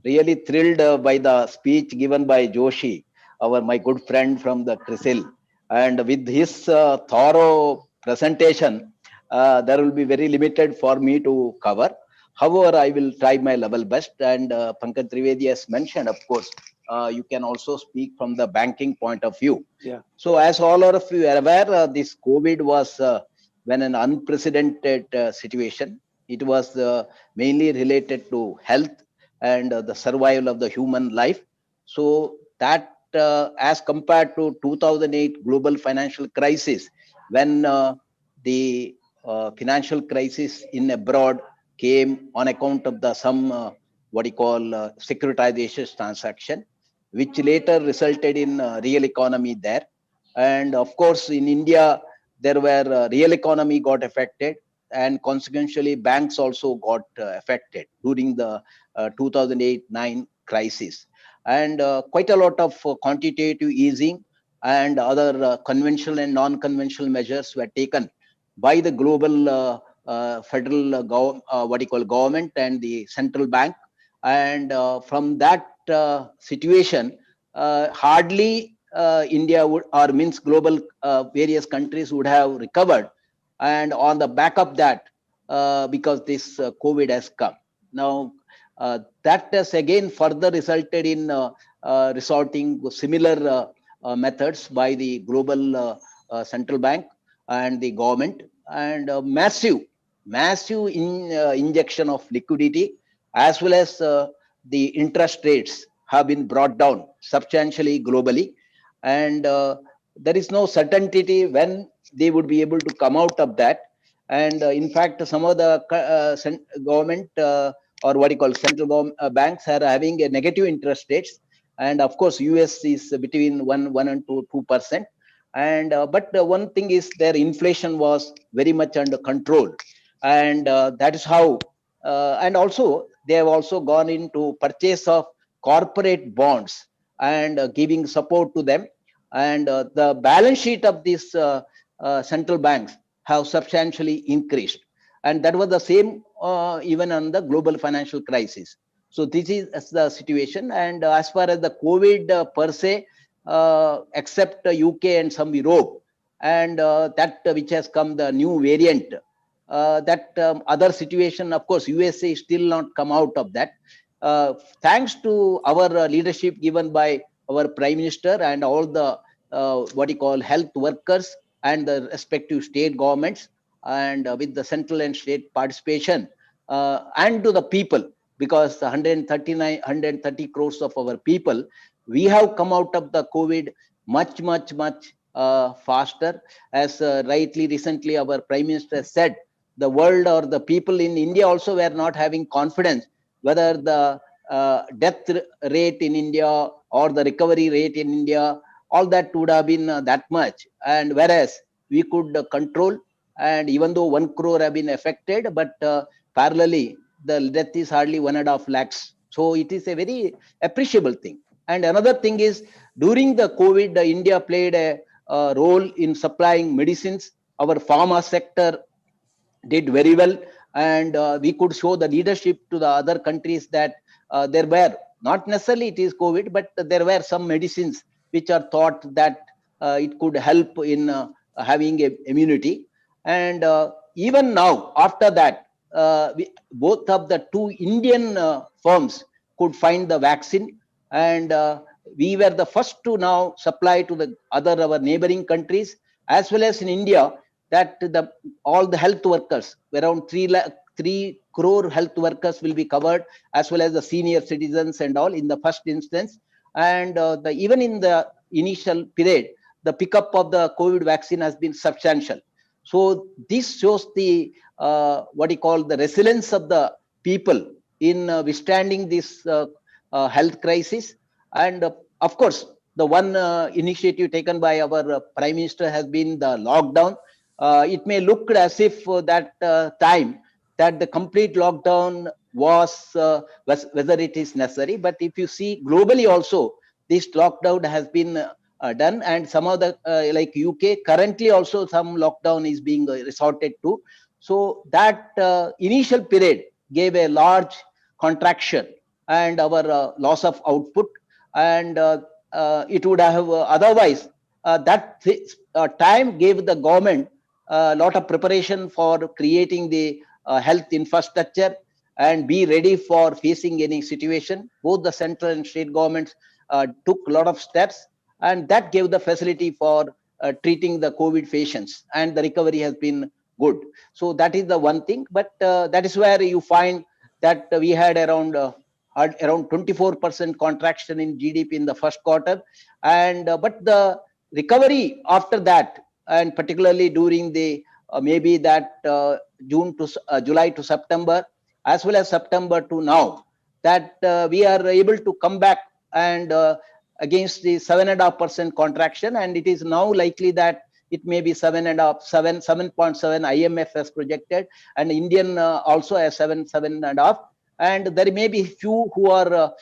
really thrilled by the speech given by Joshi, my good friend from the CRISIL. And with his thorough presentation, there will be very limited for me to cover. However, I will try my level best. And Pankaj Trivedi has mentioned, of course, you can also speak from the banking point of view. Yeah. So as all of you are aware, this COVID was when an unprecedented situation. It was mainly related to health and the survival of the human life. So that as compared to 2008 global financial crisis, when the financial crisis in abroad came on account of the some what you call securitization transaction, which later resulted in real economy there. And of course, in India, there were real economy got affected, and consequently banks also got affected during the 2008-9 crisis. And quite a lot of quantitative easing and other conventional and non-conventional measures were taken by the global federal government and the central bank. And from that situation, hardly India would, or means global various countries would have recovered. And on the back of that, because this COVID has come. Now, that has again further resulted in resorting to similar methods by the global central bank and the government, and massive injection of liquidity, as well as the interest rates have been brought down substantially globally. And there is no certainty when they would be able to come out of that. And in fact, some of the government or what you call central banks are having a negative interest rates. And of course, US is between 1 and 2%. And but one thing is their inflation was very much under control. And that is how, and also they have also gone into purchase of corporate bonds and giving support to them. And the balance sheet of these central banks have substantially increased. And that was the same even on the global financial crisis. So this is the situation. And as far as the COVID per se, except UK and some Europe, and that which has come, the new variant, that other situation, of course, USA is still not come out of that. Thanks to our leadership given by our Prime Minister and all the what you call health workers and the respective state governments, and with the central and state participation, and to the people, because 130 crores of our people, we have come out of the COVID much faster. As rightly recently our Prime Minister said, the world or the people in India also were not having confidence whether the death rate in India or the recovery rate in India, all that would have been that much. And whereas we could control, and even though 1 crore have been affected, but parallelly the death is hardly 1.5 lakhs. So it is a very appreciable thing. And another thing is, during the COVID, India played a role in supplying medicines. Our pharma sector did very well, and we could show the leadership to the other countries that there were, not necessarily it is COVID, but there were some medicines which are thought that it could help in having a immunity. And even now, after that, both of the two Indian firms could find the vaccine, and we were the first to now supply to the other our neighboring countries as well as in India, that all the health workers, around 3 crore health workers will be covered, as well as the senior citizens and all in the first instance. And even in the initial period, the pickup of the COVID vaccine has been substantial. So this shows the what you call the resilience of the people in withstanding this health crisis. And of course, the one initiative taken by our Prime Minister has been the lockdown. It may look as if that time that the complete lockdown was whether it is necessary, but if you see globally also, this lockdown has been done, and some of the like UK currently also some lockdown is being resorted to. So that initial period gave a large contraction and our loss of output, and it would have otherwise that time gave the government a lot of preparation for creating the health infrastructure and be ready for facing any situation. Both the central and state governments took a lot of steps, and that gave the facility for treating the COVID patients, and the recovery has been good. So that is the one thing, but that is where you find that we had around 24% contraction in GDP in the first quarter, and but the recovery after that, and particularly during the maybe that July to September, as well as September to now, that we are able to come back and against the 7.5% contraction, and it is now likely that it may be 7.7 IMF has projected, and Indian also has 7.5, and there may be few who are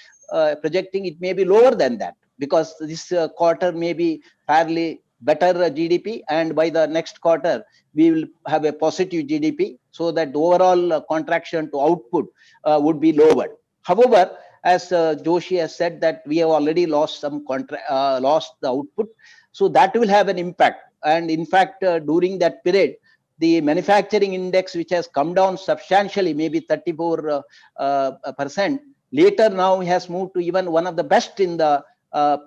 projecting it may be lower than that, because this quarter may be fairly better GDP, and by the next quarter we will have a positive GDP, so that the overall contraction to output would be lowered. However, as Joshi has said, that we have already lost some lost the output, so that will have an impact. And in fact, during that period, the manufacturing index, which has come down substantially, maybe 34%, later now has moved to even one of the best in the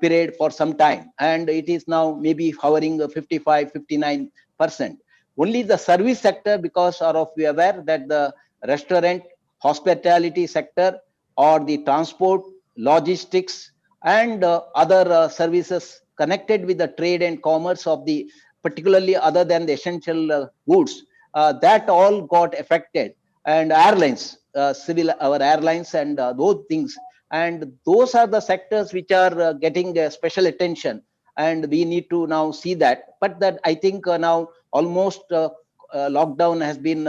period for some time, and it is now maybe hovering 55-59%. Only the service sector, because of we are aware that the restaurant, hospitality sector, or the transport, logistics, and other services connected with the trade and commerce of the, particularly other than the essential goods, that all got affected. And airlines, our airlines and those things, and those are the sectors which are getting special attention, and we need to now see that. But that I think now almost lockdown has been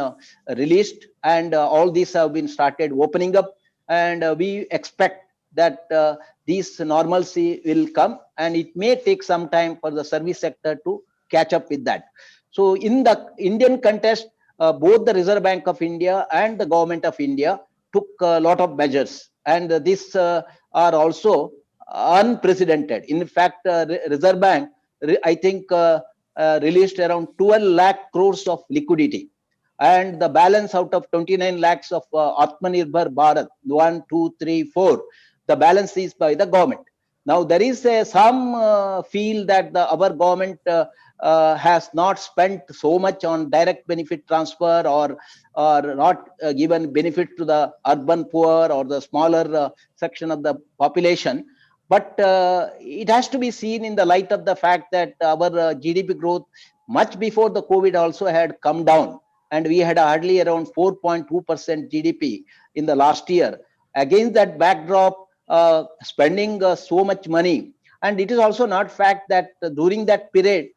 released, and all these have been started opening up, and we expect that this normalcy will come, and it may take some time for the service sector to catch up with that. So in the Indian context, both the Reserve Bank of India and the Government of India took a lot of measures, and this are also unprecedented. In fact, Reserve Bank, I think, released around 12 lakh crores of liquidity, and the balance out of 29 lakhs of Atmanirbhar Bharat, 1, 2, 3, 4, the balance is by the government. Now there is some feel that our government has not spent so much on direct benefit transfer, or not given benefit to the urban poor or the smaller section of the population. But it has to be seen in the light of the fact that our GDP growth much before the COVID also had come down, and we had hardly around 4.2% GDP in the last year. Against that backdrop, spending so much money, and it is also not fact that during that period,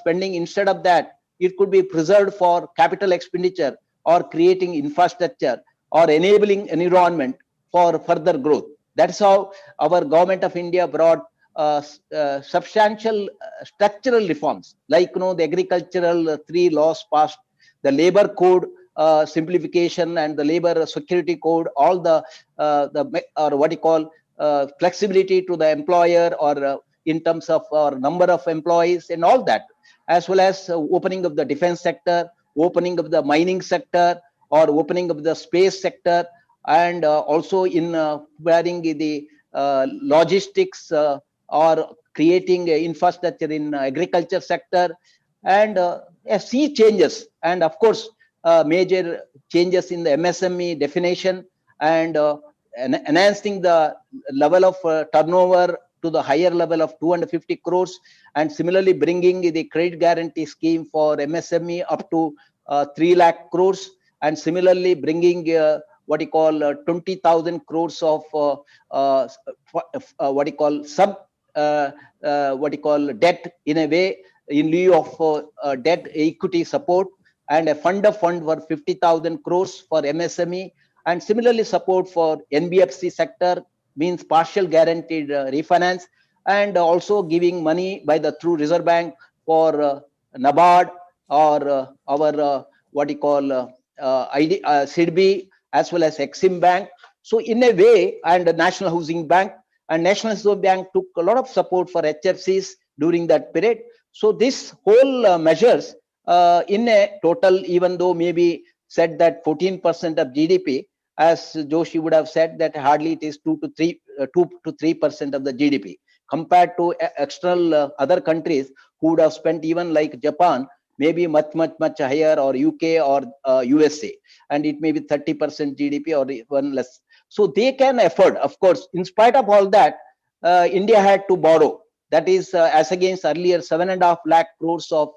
spending instead of that, it could be preserved for capital expenditure or creating infrastructure or enabling environment for further growth. That's how our government of India brought substantial structural reforms, like the agricultural three laws passed, the labor code simplification, and the labor security code, all the or what you call flexibility to the employer, or in terms of number of employees and all that, as well as opening of the defense sector, opening of the mining sector, or opening of the space sector, and also in providing the logistics or creating infrastructure in agriculture sector, and sea changes, and of course major changes in the MSME definition, and enhancing the level of turnover to the higher level of 250 crores, and similarly bringing the credit guarantee scheme for MSME up to 3 lakh crores, and similarly bringing what you call 20,000 crores of what you call what you call debt, in a way, in lieu of debt equity support, and a fund of fund for 50,000 crores for MSME, and similarly support for NBFC sector, means partial guaranteed refinance, and also giving money by the through Reserve Bank for NABARD, or our what you call SIDBI, as well as Exim Bank. So in a way, and the National Housing Bank, and National Reserve Bank took a lot of support for HFCs during that period. So this whole measures in a total, even though maybe said that 14% of GDP, as Joshi would have said that hardly it is 2 to 3% of the GDP, compared to external other countries who would have spent, even like Japan, maybe much higher, or UK or USA, and it may be 30% GDP or even less. So they can afford, of course. In spite of all that, India had to borrow. That is, as against earlier 7.5 lakh crores of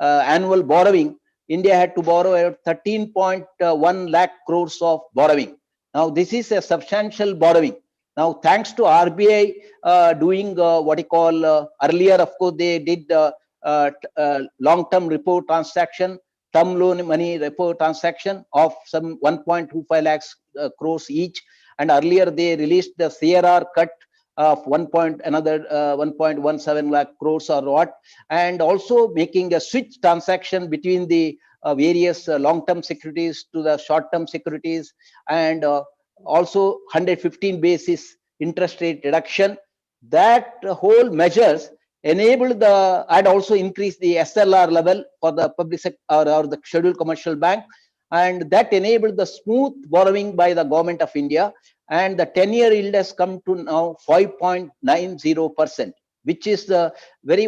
annual borrowing, India had to borrow at 13.1 lakh crores of borrowing. Now this is a substantial borrowing. Now, thanks to RBI doing what you call earlier, of course, they did long-term repo transaction, term loan money repo transaction of some 1.25 lakhs crores each, and earlier they released the CRR cut of 1.17 lakh crores or what, and also making a switch transaction between the various long-term securities to the short-term securities, and also 115 basis interest rate reduction. That whole measures enabled the, and also increased the SLR level for the public sector, or the scheduled commercial bank, and that enabled the smooth borrowing by the government of India, and the 10-year yield has come to now 5.90%, which is the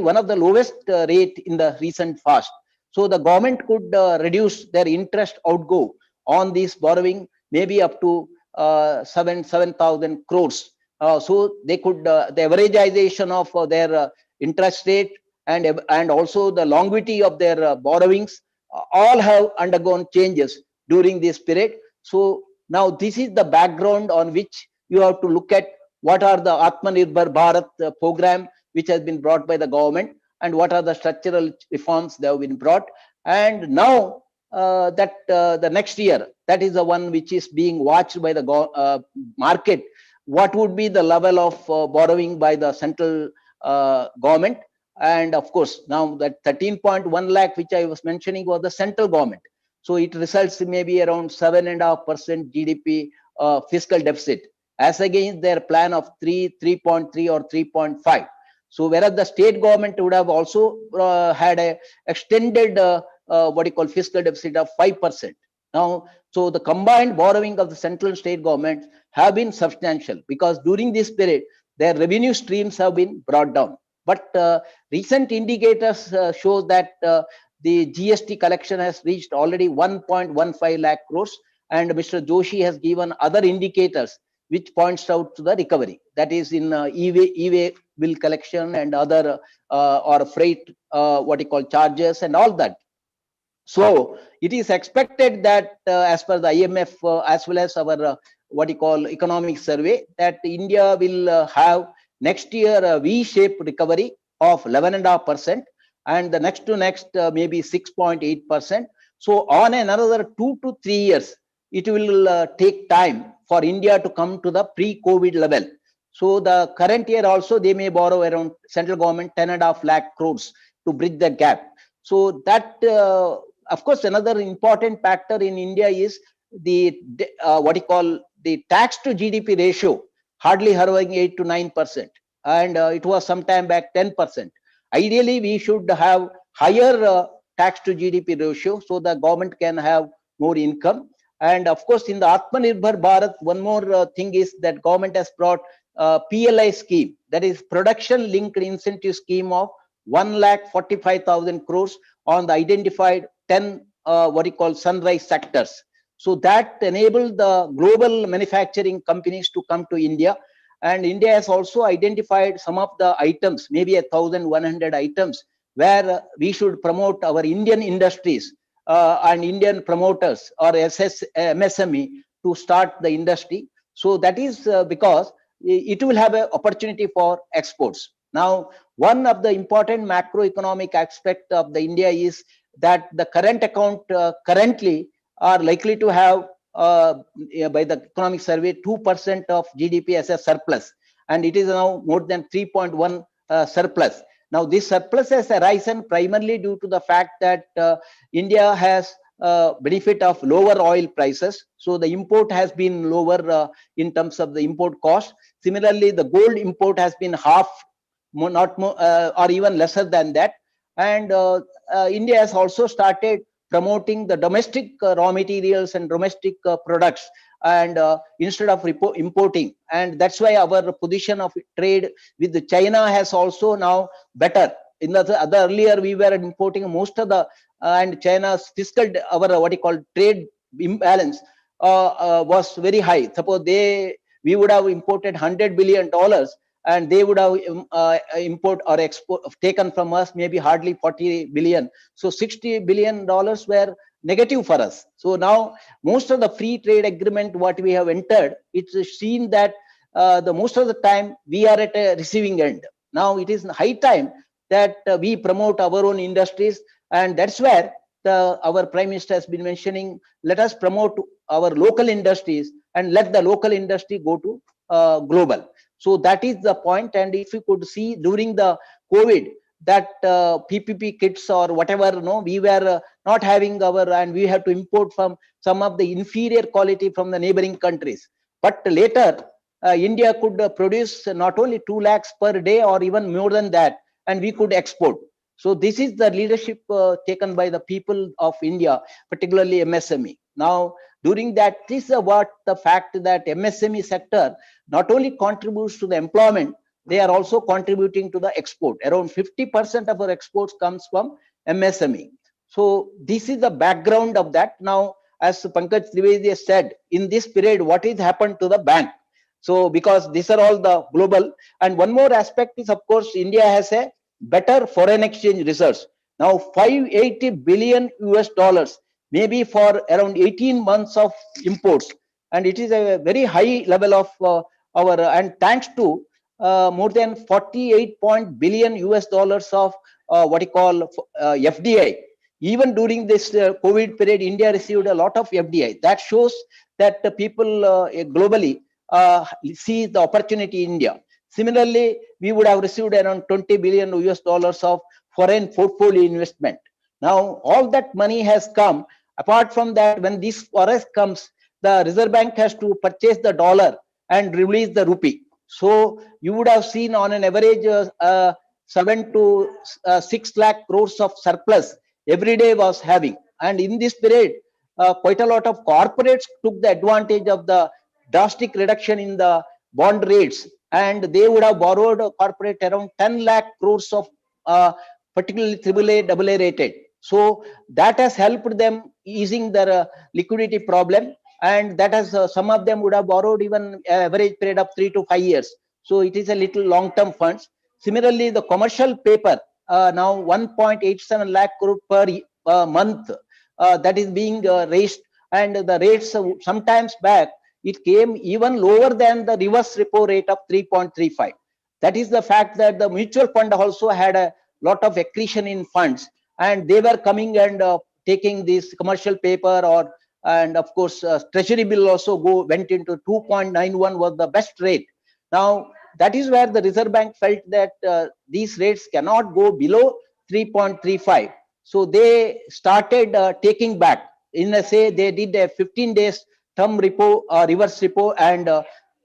one of the lowest rate in the recent past. So the government could reduce their interest outgo on this borrowing, maybe up to 7,000 crores. So they could the averageization of their interest rate, and also the longevity of their borrowings, all have undergone changes during this period. So now this is the background on which you have to look at what are the Atmanirbhar Bharat program which has been brought by the government, and what are the structural reforms that have been brought. And now that the next year, that is the one which is being watched by the market, what would be the level of borrowing by the central government. And of course, now that 13.1 lakh which I was mentioning was the central government, so it results in maybe around 7.5% GDP fiscal deficit, as against their plan of 3.3 or 3.5. So whereas the state government would have also had a extended what you call fiscal deficit of 5%. Now, so the combined borrowing of the central and state governments have been substantial, because during this period their revenue streams have been brought down. But recent indicators show that the GST collection has reached already 1.15 lakh crores, and Mr. Joshi has given other indicators which points out to the recovery. That is in e-way bill collection and other or freight, what you call charges and all that. So it is expected that as per the IMF as well as our what you call economic survey, that India will have next year a V-shaped recovery of 11.5%, and the next to next maybe 6.8%. So on another 2 to 3 years, it will take time for India to come to the pre-COVID level. So the current year also they may borrow around central government 10.5 lakh crores to bridge the gap. So that of course another important factor in India is the what you call the tax to GDP ratio hardly hovering 8 to 9%, and it was sometime back 10%. Ideally, we should have higher tax to GDP ratio so the government can have more income. And of course, in the Atmanirbhar Bharat, one more thing is that government has brought PLI scheme, that is production linked incentive scheme of 1,45,000 crores on the identified 10 what you call sunrise sectors. So that enabled the global manufacturing companies to come to India. And India has also identified some of the items, maybe 1,100 items, where we should promote our Indian industries and Indian promoters or MSME to start the industry. So that is because it will have an opportunity for exports. Now, one of the important macroeconomic aspect of the India is that the current account currently are likely to have by the economic survey 2% of GDP as a surplus, and it is now more than 3.1 surplus. Now this surplus has arisen primarily due to the fact that India has benefit of lower oil prices, so the import has been lower in terms of the import cost. Similarly, the gold import has been half, not more, or even lesser than that. And India has also started promoting the domestic raw materials and domestic products, and instead of importing. And that's why our position of trade with China has also now better. In the other earlier, we were importing most of the and China's fiscal, our what you call trade imbalance was very high. Suppose we would have imported $100 billion, and they would have import or export taken from us maybe hardly 40 billion. So $60 billion were negative for us. So now most of the free trade agreement what we have entered, it's seen that the most of the time we are at a receiving end. Now it is high time that we promote our own industries, and that's where our Prime Minister has been mentioning, let us promote our local industries and let the local industry go to global. So that is the point. And if you could see during the COVID, that PPP kits or whatever, we were not having our, and we had to import from some of the inferior quality from the neighboring countries. But later, India could produce not only 2 lakhs per day or even more than that, and we could export. So this is the leadership taken by the people of India, particularly MSME. Now, during that, this is what the fact that MSME sector not only contributes to the employment, they are also contributing to the export. Around 50% of our exports comes from MSME. So this is the background of that. Now, as Pankaj Trivedi said, in this period, what has happened to the bank? So because these are all the global. And one more aspect is, of course, India has a better foreign exchange reserves. Now, 580 billion US dollars, maybe for around 18 months of imports. And it is a very high level of our, and thanks to more than 48 billion US dollars of what you call FDI. Even during this COVID period, India received a lot of FDI. That shows that the people globally see the opportunity in India. Similarly, we would have received around 20 billion US dollars of foreign portfolio investment. Now, all that money has come. Apart from that, when this forest comes, the Reserve Bank has to purchase the dollar and release the rupee. So you would have seen on an average 7 to 6 lakh crores of surplus every day was having. And in this period, quite a lot of corporates took the advantage of the drastic reduction in the bond rates, and they would have borrowed a corporate around 10 lakh crores of particularly AAA, AA rated. So that has helped them easing their liquidity problem. and that has some of them would have borrowed even average period of 3 to 5 years. So it is a little long-term funds. Similarly, the commercial paper now 1.87 lakh crore per month that is being raised, and the rates sometimes back it came even lower than the reverse repo rate of 3.35. That is the fact that the mutual fund also had a lot of accretion in funds, and they were coming and taking this commercial paper, or and of course treasury bill also went into 2.91 was the best rate. Now that is where the Reserve Bank felt that these rates cannot go below 3.35. So they started taking back. In a say they did a 15 days term repo, reverse repo, and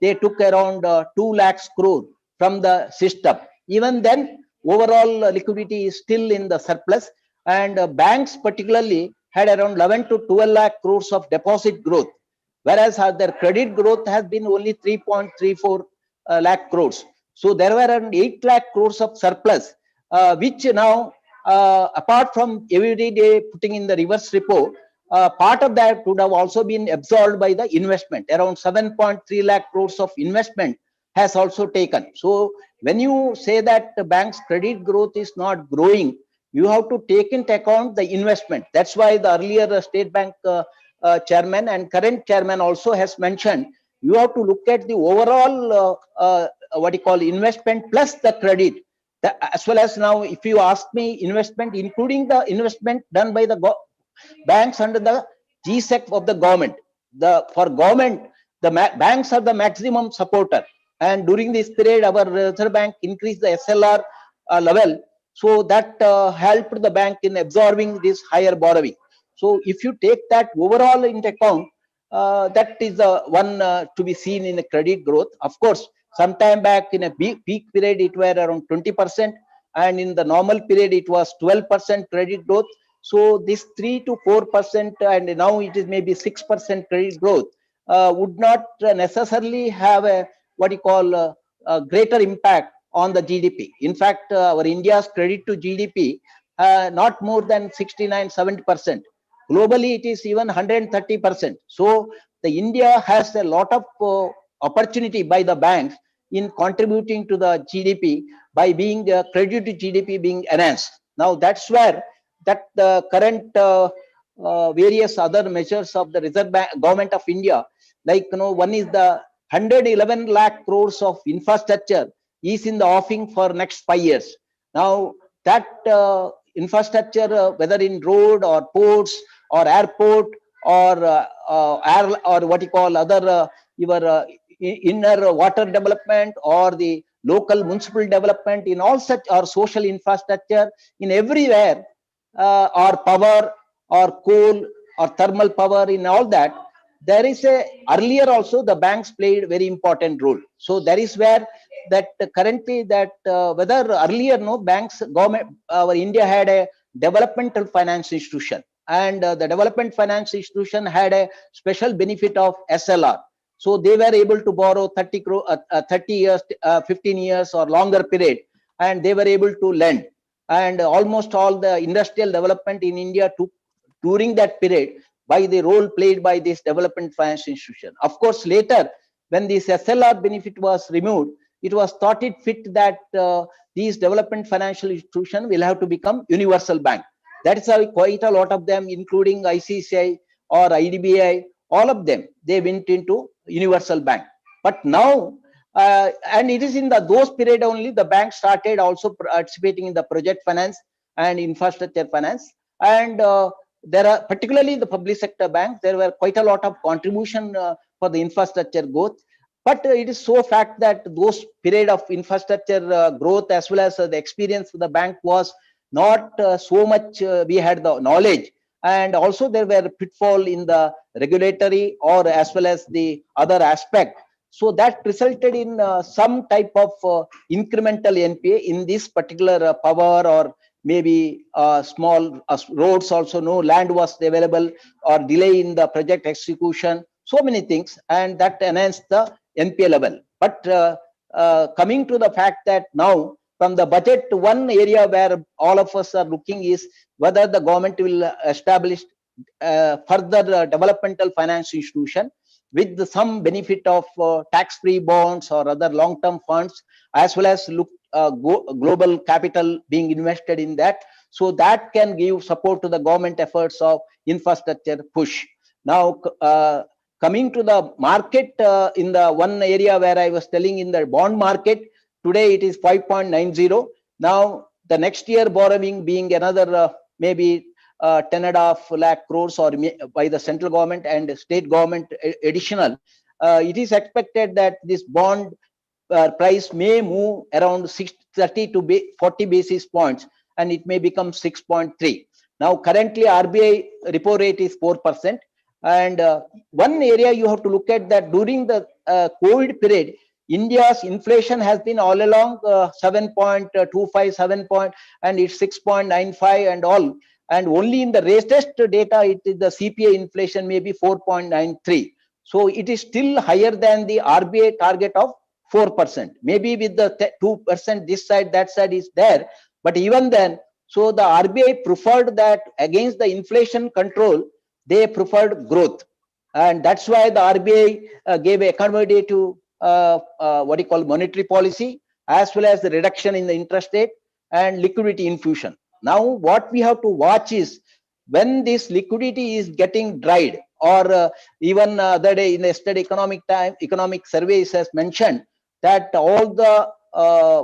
they took around 2 lakhs crore from the system. Even then, overall liquidity is still in the surplus, and banks particularly had around 11 to 12 lakh crores of deposit growth, whereas their credit growth has been only 3.34 lakh crores. So there were around 8 lakh crores of surplus, which now, apart from every day putting in the reverse repo, part of that would have also been absorbed by the investment. Around 7.3 lakh crores of investment has also taken. So when you say that the bank's credit growth is not growing, you have to take into account the investment. That's why the earlier State Bank chairman and current chairman also has mentioned, you have to look at the overall what you call investment plus the credit. As well as now, if you ask me, investment including the investment done by the banks under the GSEC of the government. For government, the banks are the maximum supporter, and during this period our Reserve Bank increased the SLR level, so that helped the bank in absorbing this higher borrowing. So if you take that overall into account, that is the one to be seen in the credit growth. Of course, sometime back in a peak period it were around 20%, and in the normal period it was 12% credit growth. So this 3 to 4%, and now it is maybe 6% credit growth, would not necessarily have a what you call a greater impact on the GDP. In fact, our India's credit to GDP not more than 69-70%. Globally, it is even 130%. So the India has a lot of opportunity by the banks in contributing to the GDP by being credit to GDP being enhanced. Now that's where that the current various other measures of the Reserve Bank, Government of India, like one is the 111 lakh crores of infrastructure is in the offing for next 5 years. Now that infrastructure, whether in road or ports or airport or air, or what you call other your inner water development or the local municipal development, in all such, or social infrastructure in everywhere, or power or coal or thermal power, in all that, there is a earlier also the banks played very important role. So that is where that currently that whether earlier banks, government, our India had a developmental finance institution, and the development finance institution had a special benefit of SLR. So they were able to borrow 30 years, 15 years or longer period, and they were able to lend. And almost all the industrial development in India took during that period by the role played by this development finance institution. Of course, later when this SLR benefit was removed, it was thought it fit that these development financial institutions will have to become universal bank. That is how quite a lot of them, including ICICI or IDBI, all of them, they went into universal bank. But now, and it is in those period only the bank started also participating in the project finance and infrastructure finance. And there are, particularly the public sector banks, there were quite a lot of contribution for the infrastructure growth. But it is so fact that those period of infrastructure growth, as well as the experience of the bank, was not so much we had the knowledge, and also there were pitfall in the regulatory or as well as the other aspect. So that resulted in some type of incremental NPA in this particular power, or maybe small roads also, no land was available, or delay in the project execution, so many things, and that enhanced the NPA level. But coming to the fact that now from the budget, one area where all of us are looking is whether the government will establish further developmental finance institution, with some benefit of tax-free bonds or other long-term funds, as well as global capital being invested in that. So that can give support to the government efforts of infrastructure push. Now, coming to the market, in the one area where I was telling, in the bond market, today it is 5.90. Now, the next year borrowing being another maybe 10.5 lakh crores or by the central government and state government additional, it is expected that this bond price may move around 30 to 40 basis points, and it may become 6.3. Now, currently RBI repo rate is 4%. And one area you have to look at, that during the COVID period, India's inflation has been all along 7.25, 7 point, and it's 6.95 and all. And only in the latest data, it is the CPI inflation may be 4.93. So it is still higher than the RBI target of 4%. Maybe with the 2% this side, that side is there. But even then, so the RBI preferred that against the inflation control, they preferred growth. And that's why the RBI gave accommodative what you call monetary policy, as well as the reduction in the interest rate and liquidity infusion. Now, what we have to watch is when this liquidity is getting dried, or even the other day in yesterday economic surveys has mentioned that all the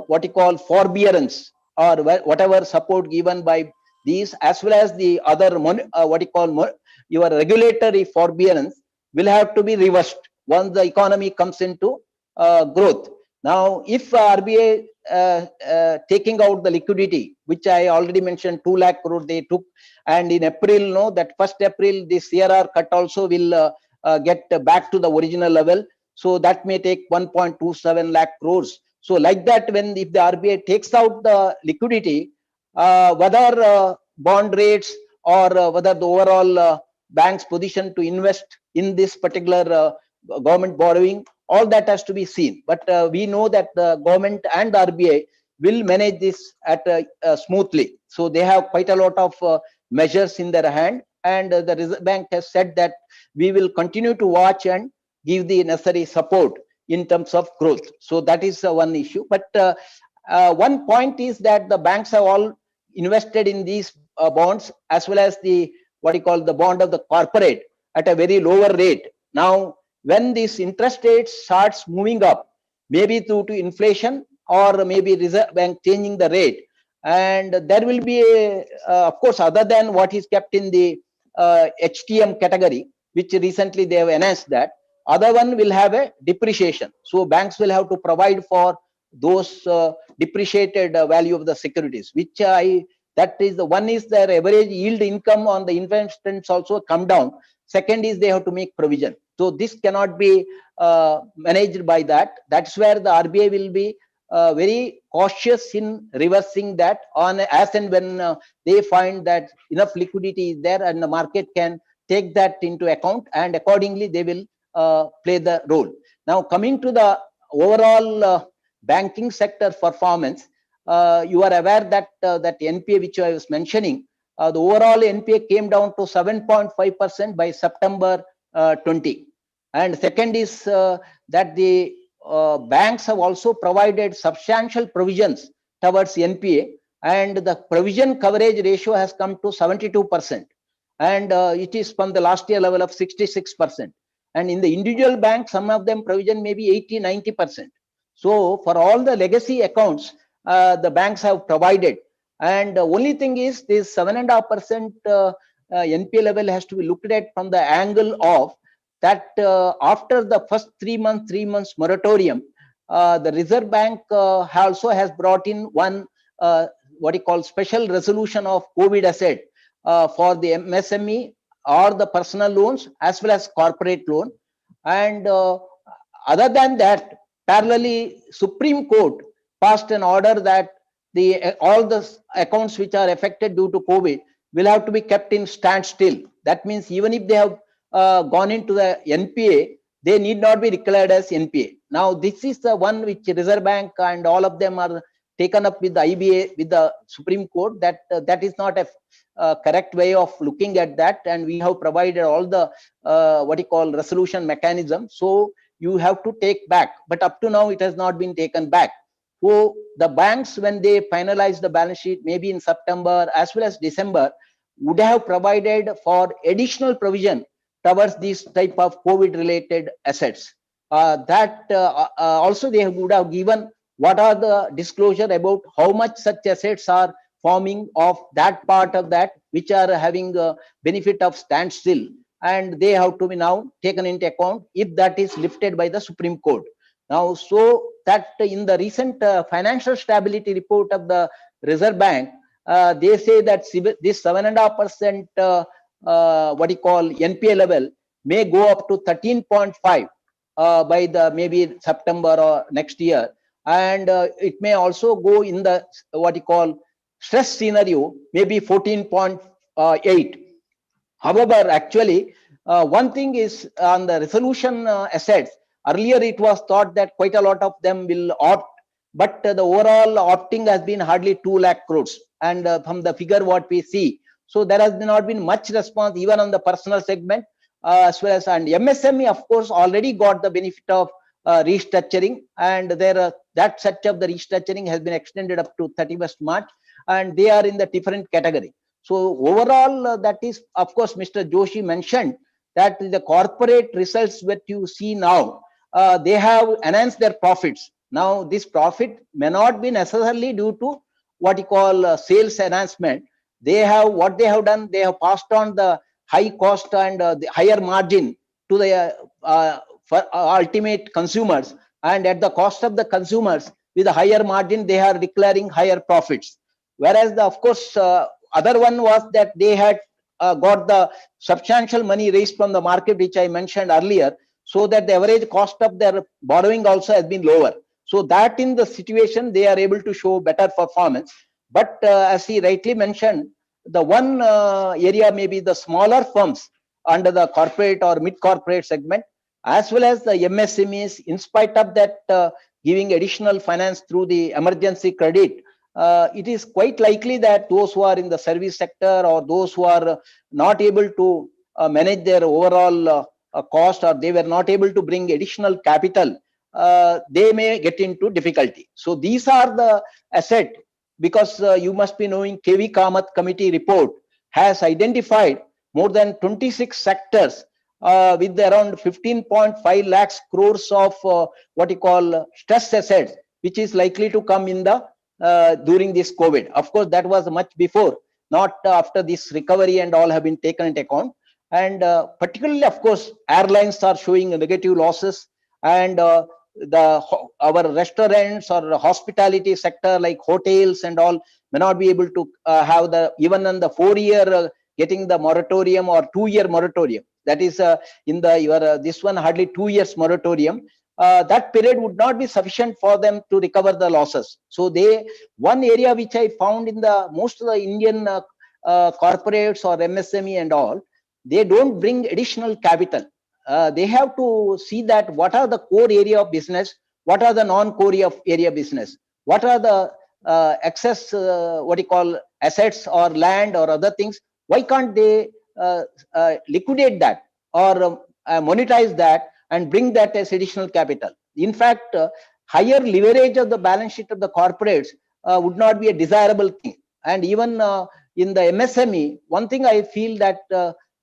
what you call forbearance or whatever support given by these, as well as the other what you call your regulatory forbearance, will have to be reversed once the economy comes into growth. Now, if RBI taking out the liquidity, which I already mentioned, 2 lakh crore they took, and in April, no, that 1st April, the CRR cut also will get back to the original level. So that may take 1.27 lakh crores. So like that, if the RBI takes out the liquidity, whether bond rates or whether the overall bank's position to invest in this particular government borrowing, all that has to be seen. But we know that the government and the RBI will manage this at smoothly. So they have quite a lot of measures in their hand, and the Reserve Bank has said that we will continue to watch and give the necessary support in terms of growth. So that is one issue. But one point is that the banks have all invested in these bonds, as well as the what you call the bond of the corporate, at a very lower rate. Now, when this interest rate starts moving up, maybe due to inflation or maybe Reserve Bank changing the rate, and there will be a, of course, other than what is kept in the HTM category, which recently they have enhanced that, other one will have a depreciation. So banks will have to provide for those depreciated value of the securities, which that is the one is their average yield income on the investments also come down. Second is they have to make provision. So this cannot be managed by that. That's where the RBI will be very cautious in reversing that on as and when they find that enough liquidity is there and the market can take that into account, and accordingly they will play the role. Now, coming to the overall banking sector performance, you are aware that that NPA which I was mentioning, the overall NPA came down to 7.5% by September 20. And second is that the banks have also provided substantial provisions towards NPA, and the provision coverage ratio has come to 72%. And it is from the last year level of 66%. And in the individual bank, some of them provision may be 80, 90%. So for all the legacy accounts, the banks have provided. And the only thing is this 7.5% NPA level has to be looked at from the angle of that after the first 3 months moratorium, the Reserve Bank also has brought in one what you call special resolution of COVID asset for the MSME or the personal loans as well as corporate loan. And other than that, parallelly, Supreme Court passed an order that all the accounts which are affected due to COVID will have to be kept in standstill. That means even if they have gone into the NPA, they need not be declared as NPA. Now, this is the one which Reserve Bank and all of them are taken up with the IBA, with the Supreme Court, that that is not a correct way of looking at that, and we have provided all the what you call resolution mechanism. So you have to take back, but up to now it has not been taken back. So the banks, when they finalize the balance sheet, maybe in September as well as December, would have provided for additional provision towards this type of COVID-related assets. Also they would have given what are the disclosure about how much such assets are forming of that part of that which are having a benefit of standstill, and they have to be now taken into account if that is lifted by the Supreme Court. Now, so that in the recent financial stability report of the Reserve Bank, they say that this 7.5% what you call NPA level may go up to 13.5 by the maybe September or next year, and it may also go in the what you call stress scenario, maybe 14.8. However, actually, one thing is on the resolution assets. Earlier, it was thought that quite a lot of them will opt, but the overall opting has been hardly 2 lakh crores. And from the figure what we see, so there has not been much response even on the personal segment as well as, and MSME, of course, already got the benefit of restructuring, and there that such of the restructuring has been extended up to 31st March, and they are in the different category. So overall, that is, of course, Mr. Joshi mentioned that the corporate results that you see now, they have enhanced their profits. Now, this profit may not be necessarily due to what you call sales enhancement. They have, what they have done, they have passed on the high cost and the higher margin to the ultimate consumers, and at the cost of the consumers with a higher margin, they are declaring higher profits. Whereas the, of course, other one was that they had got the substantial money raised from the market, which I mentioned earlier, so that the average cost of their borrowing also has been lower. So that in the situation, they are able to show better performance. But as he rightly mentioned, the one area may be the smaller firms under the corporate or mid-corporate segment, as well as the MSMEs, in spite of that giving additional finance through the emergency credit, it is quite likely that those who are in the service sector or those who are not able to manage their overall cost, or they were not able to bring additional capital, they may get into difficulty. So these are the asset, because you must be knowing KV Kamath committee report has identified more than 26 sectors with around 15.5 lakhs crores of what you call stress assets, which is likely to come in the during this COVID. Of course, that was much before, not after this recovery and all have been taken into account. And particularly, of course, airlines are showing negative losses, and our restaurants or hospitality sector like hotels and all may not be able to have the, even in the 4-year getting the moratorium or 2-year moratorium. That is in the this one hardly 2 years moratorium. That period would not be sufficient for them to recover the losses. So one area which I found in the most of the Indian corporates or MSME and all, they don't bring additional capital. They have to see that what are the core area of business, what are the non-core area business, what are the excess what you call assets or land or other things. Why can't they liquidate that or monetize that and bring that as additional capital? In fact, higher leverage of the balance sheet of the corporates would not be a desirable thing. And even in the MSME, one thing I feel that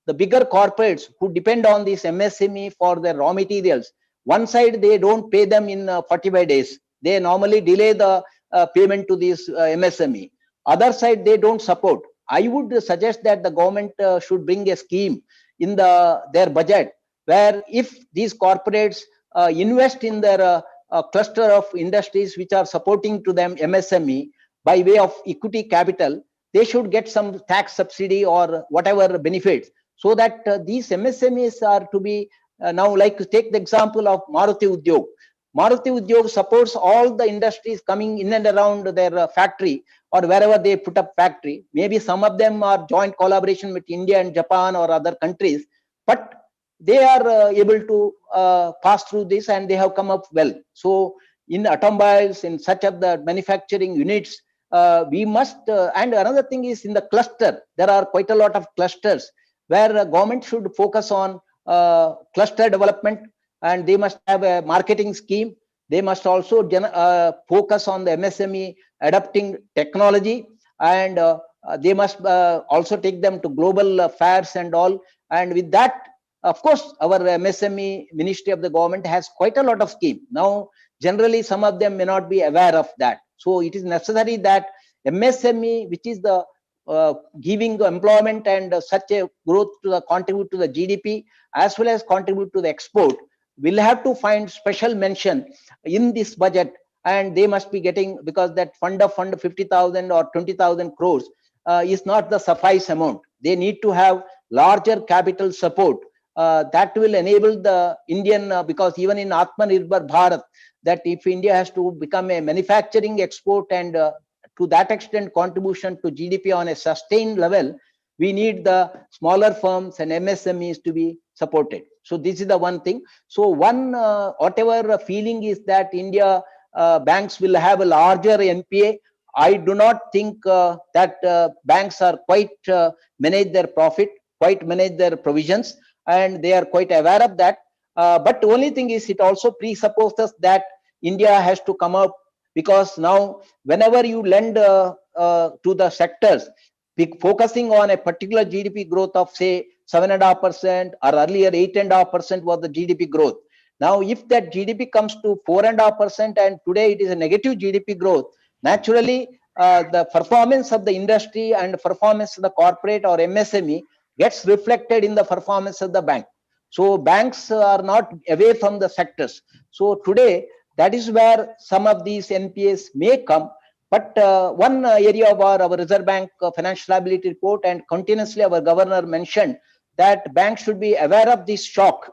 the bigger corporates who depend on this MSME for their raw materials, one side they don't pay them in 45 days. They normally delay the payment to this MSME. Other side, they don't support. I would suggest that the government should bring a scheme in their budget, where if these corporates invest in their cluster of industries which are supporting to them MSME by way of equity capital, they should get some tax subsidy or whatever benefits, so that these MSMEs are to be now, like take the example of Maruti Udyog. Maruti Udyog supports all the industries coming in and around their factory or wherever they put up factory. Maybe some of them are joint collaboration with India and Japan or other countries, but they are able to pass through this and they have come up well. So in automobiles, in such of the manufacturing units, we must, and another thing is in the cluster, there are quite a lot of clusters where government should focus on cluster development, and they must have a marketing scheme. They must also focus on the MSME adopting technology, and they must also take them to global fairs and all. And with that, of course, our MSME Ministry of the government has quite a lot of scheme. Now, generally, some of them may not be aware of that. So it is necessary that MSME, which is the giving employment and such a growth to the contribute to the GDP as well as contribute to the export, will have to find special mention in this budget, and they must be getting, because that fund 50,000 or 20,000 crores is not the suffice amount. They need to have larger capital support that will enable the Indian, because even in Atmanirbhar Bharat, that if India has to become a manufacturing export and to that extent contribution to GDP on a sustained level, we need the smaller firms and MSMEs to be supported. So this is the one thing. So one, whatever feeling is that India banks will have a larger NPA, I do not think that banks are quite manage their profit, quite manage their provisions, and they are quite aware of that. But the only thing is, it also presupposes that India has to come up, because now whenever you lend to the sectors, focusing on a particular GDP growth of say 7.5%, or earlier 8.5% was the GDP growth. Now, if that GDP comes to 4.5%, and today it is a negative GDP growth, naturally the performance of the industry and performance of the corporate or MSME gets reflected in the performance of the bank. So banks are not away from the sectors. So today, that is where some of these NPAs may come. But one area of our Reserve Bank financial stability report, and continuously our governor mentioned that banks should be aware of this shock.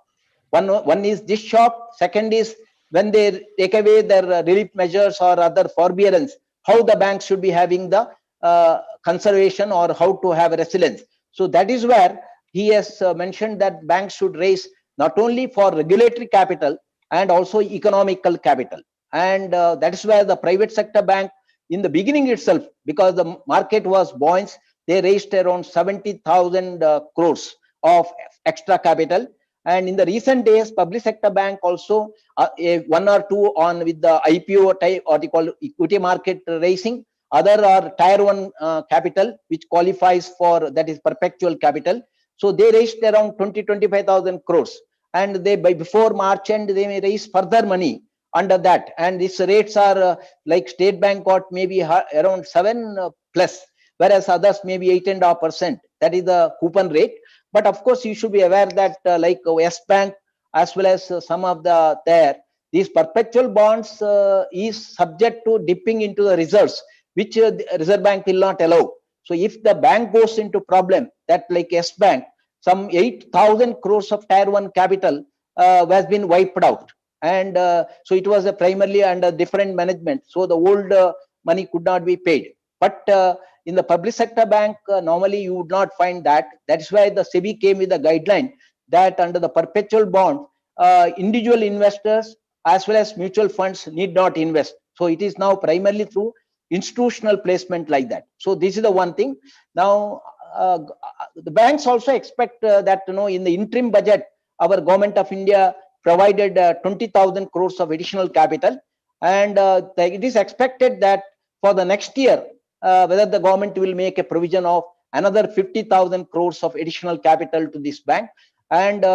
One is this shock. Second is when they take away their relief measures or other forbearance, how the banks should be having the conservation or how to have resilience. So that is where he has mentioned that banks should raise not only for regulatory capital and also economical capital. And that is where the private sector bank, in the beginning itself, because the market was buoyant, they raised around 70,000 crores of extra capital. And in the recent days, public sector bank also one or two on with the IPO type, or they call equity market raising. Other are tier 1 capital, which qualifies for, that is perpetual capital. So they raised around 20-25,000 crores, and they by before March end they may raise further money under that. And these rates are like State Bank got maybe around 7 plus, whereas others maybe 8.5%. That is the coupon rate. But of course, you should be aware that like Yes Bank as well as some of these perpetual bonds is subject to dipping into the reserves, which the Reserve Bank will not allow. So if the bank goes into problem, that like Yes Bank, some 8,000 crores of tier 1 capital has been wiped out. And so it was primarily under different management. So the old money could not be paid. But in the public sector bank, normally you would not find that. That is why the SEBI came with a guideline that under the perpetual bond, individual investors as well as mutual funds need not invest. So it is now primarily through institutional placement like that. So this is the one thing. Now, the banks also expect that, in the interim budget, our government of India provided 20,000 crores of additional capital. And it is expected that for the next year, whether the government will make a provision of another 50,000 crores of additional capital to this bank. And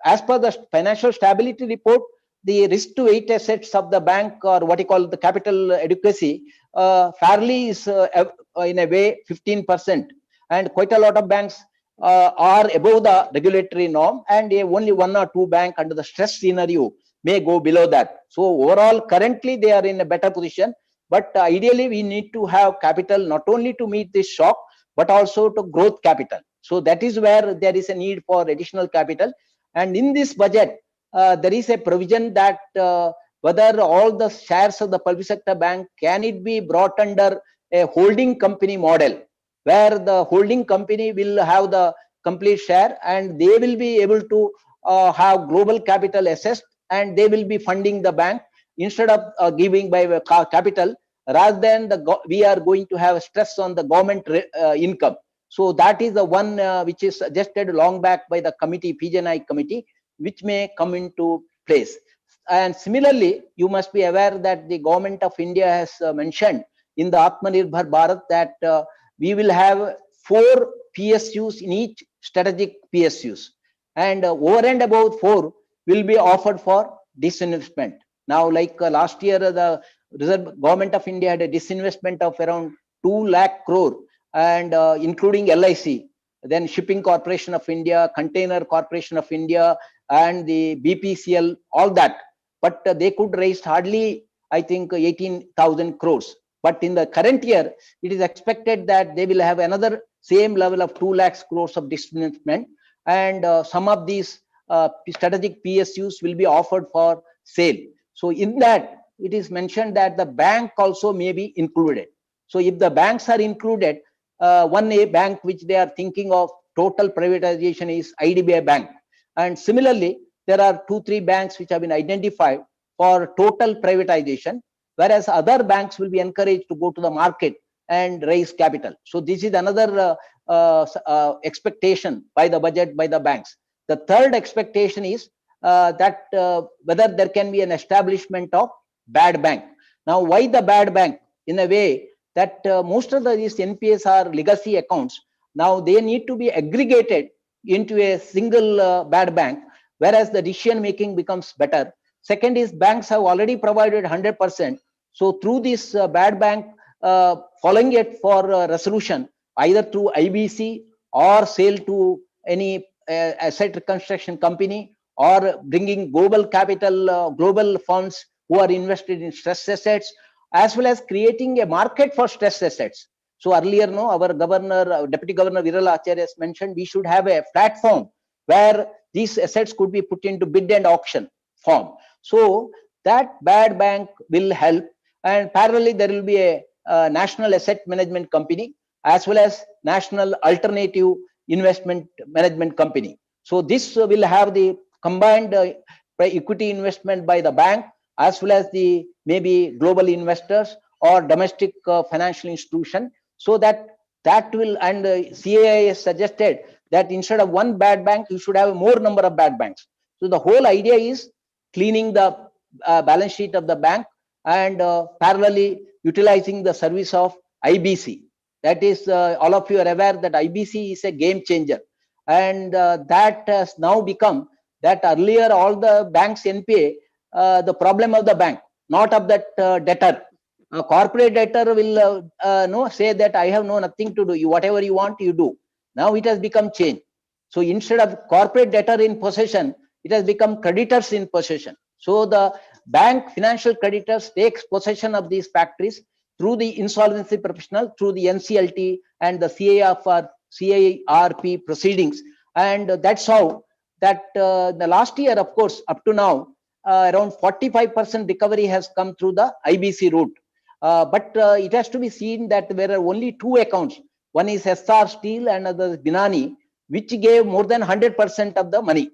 as per the financial stability report, the risk to weight assets of the bank, or what you call the capital adequacy, fairly is in a way 15%. And quite a lot of banks are above the regulatory norm, and only 1 or 2 banks under the stress scenario may go below that. So overall, currently they are in a better position. But ideally, we need to have capital not only to meet this shock, but also to growth capital. So that is where there is a need for additional capital. And in this budget, there is a provision that whether all the shares of the public sector bank, can it be brought under a holding company model, where the holding company will have the complete share, and they will be able to have global capital assessed, and they will be funding the bank. instead of giving by capital, rather than we are going to have stress on the government income. So that is the one which is suggested long back by the committee, PGNI committee, which may come into place. And similarly, you must be aware that the government of India has mentioned in the Atmanirbhar Bharat that we will have 4 PSUs in each strategic PSUs, and over and above 4 will be offered for disinvestment. Now, like last year, the Reserve Government of India had a disinvestment of around 2 lakh crore, and including LIC, then Shipping Corporation of India, Container Corporation of India, and the BPCL, all that. But they could raise hardly, I think, 18,000 crores. But in the current year, it is expected that they will have another same level of 2 lakhs crores of disinvestment, and some of these strategic PSUs will be offered for sale. So in that, it is mentioned that the bank also may be included. So if the banks are included, one bank which they are thinking of total privatization is IDBI Bank. And similarly, there are 2-3 banks which have been identified for total privatization, whereas other banks will be encouraged to go to the market and raise capital. So this is another expectation by the budget, by the banks. The third expectation is that whether there can be an establishment of bad bank. Now, why the bad bank? In a way that most of these NPAs are legacy accounts. Now they need to be aggregated into a single bad bank, whereas the decision making becomes better. Second is banks have already provided 100%. So through this bad bank, following it for resolution, either through IBC or sale to any asset reconstruction company, or bringing global capital, global funds who are invested in stress assets, as well as creating a market for stress assets. So earlier, no, our governor, Deputy Governor Viral Acharya has mentioned we should have a platform where these assets could be put into bid and auction form. So that bad bank will help, and parallelly there will be a national asset management company as well as national alternative investment management company. So this will have the combined equity investment by the bank as well as the maybe global investors or domestic financial institution, so that will, and CAI has suggested that instead of one bad bank, you should have more number of bad banks. So the whole idea is cleaning the balance sheet of the bank and parallelly utilizing the service of IBC. That is, all of you are aware that IBC is a game changer, and that has now become that earlier all the banks NPA, the problem of the bank, not of that debtor. A corporate debtor will no say that I have no nothing to do. You whatever you want, you do. Now it has become change. So instead of corporate debtor in possession, it has become creditors in possession. So the bank financial creditors takes possession of these factories through the insolvency professional, through the NCLT and the CIRP proceedings, and that's how that the last year, of course, up to now, around 45% recovery has come through the IBC route. But it has to be seen that there are only 2 accounts. One is SR Steel and another is Binani, which gave more than 100% of the money.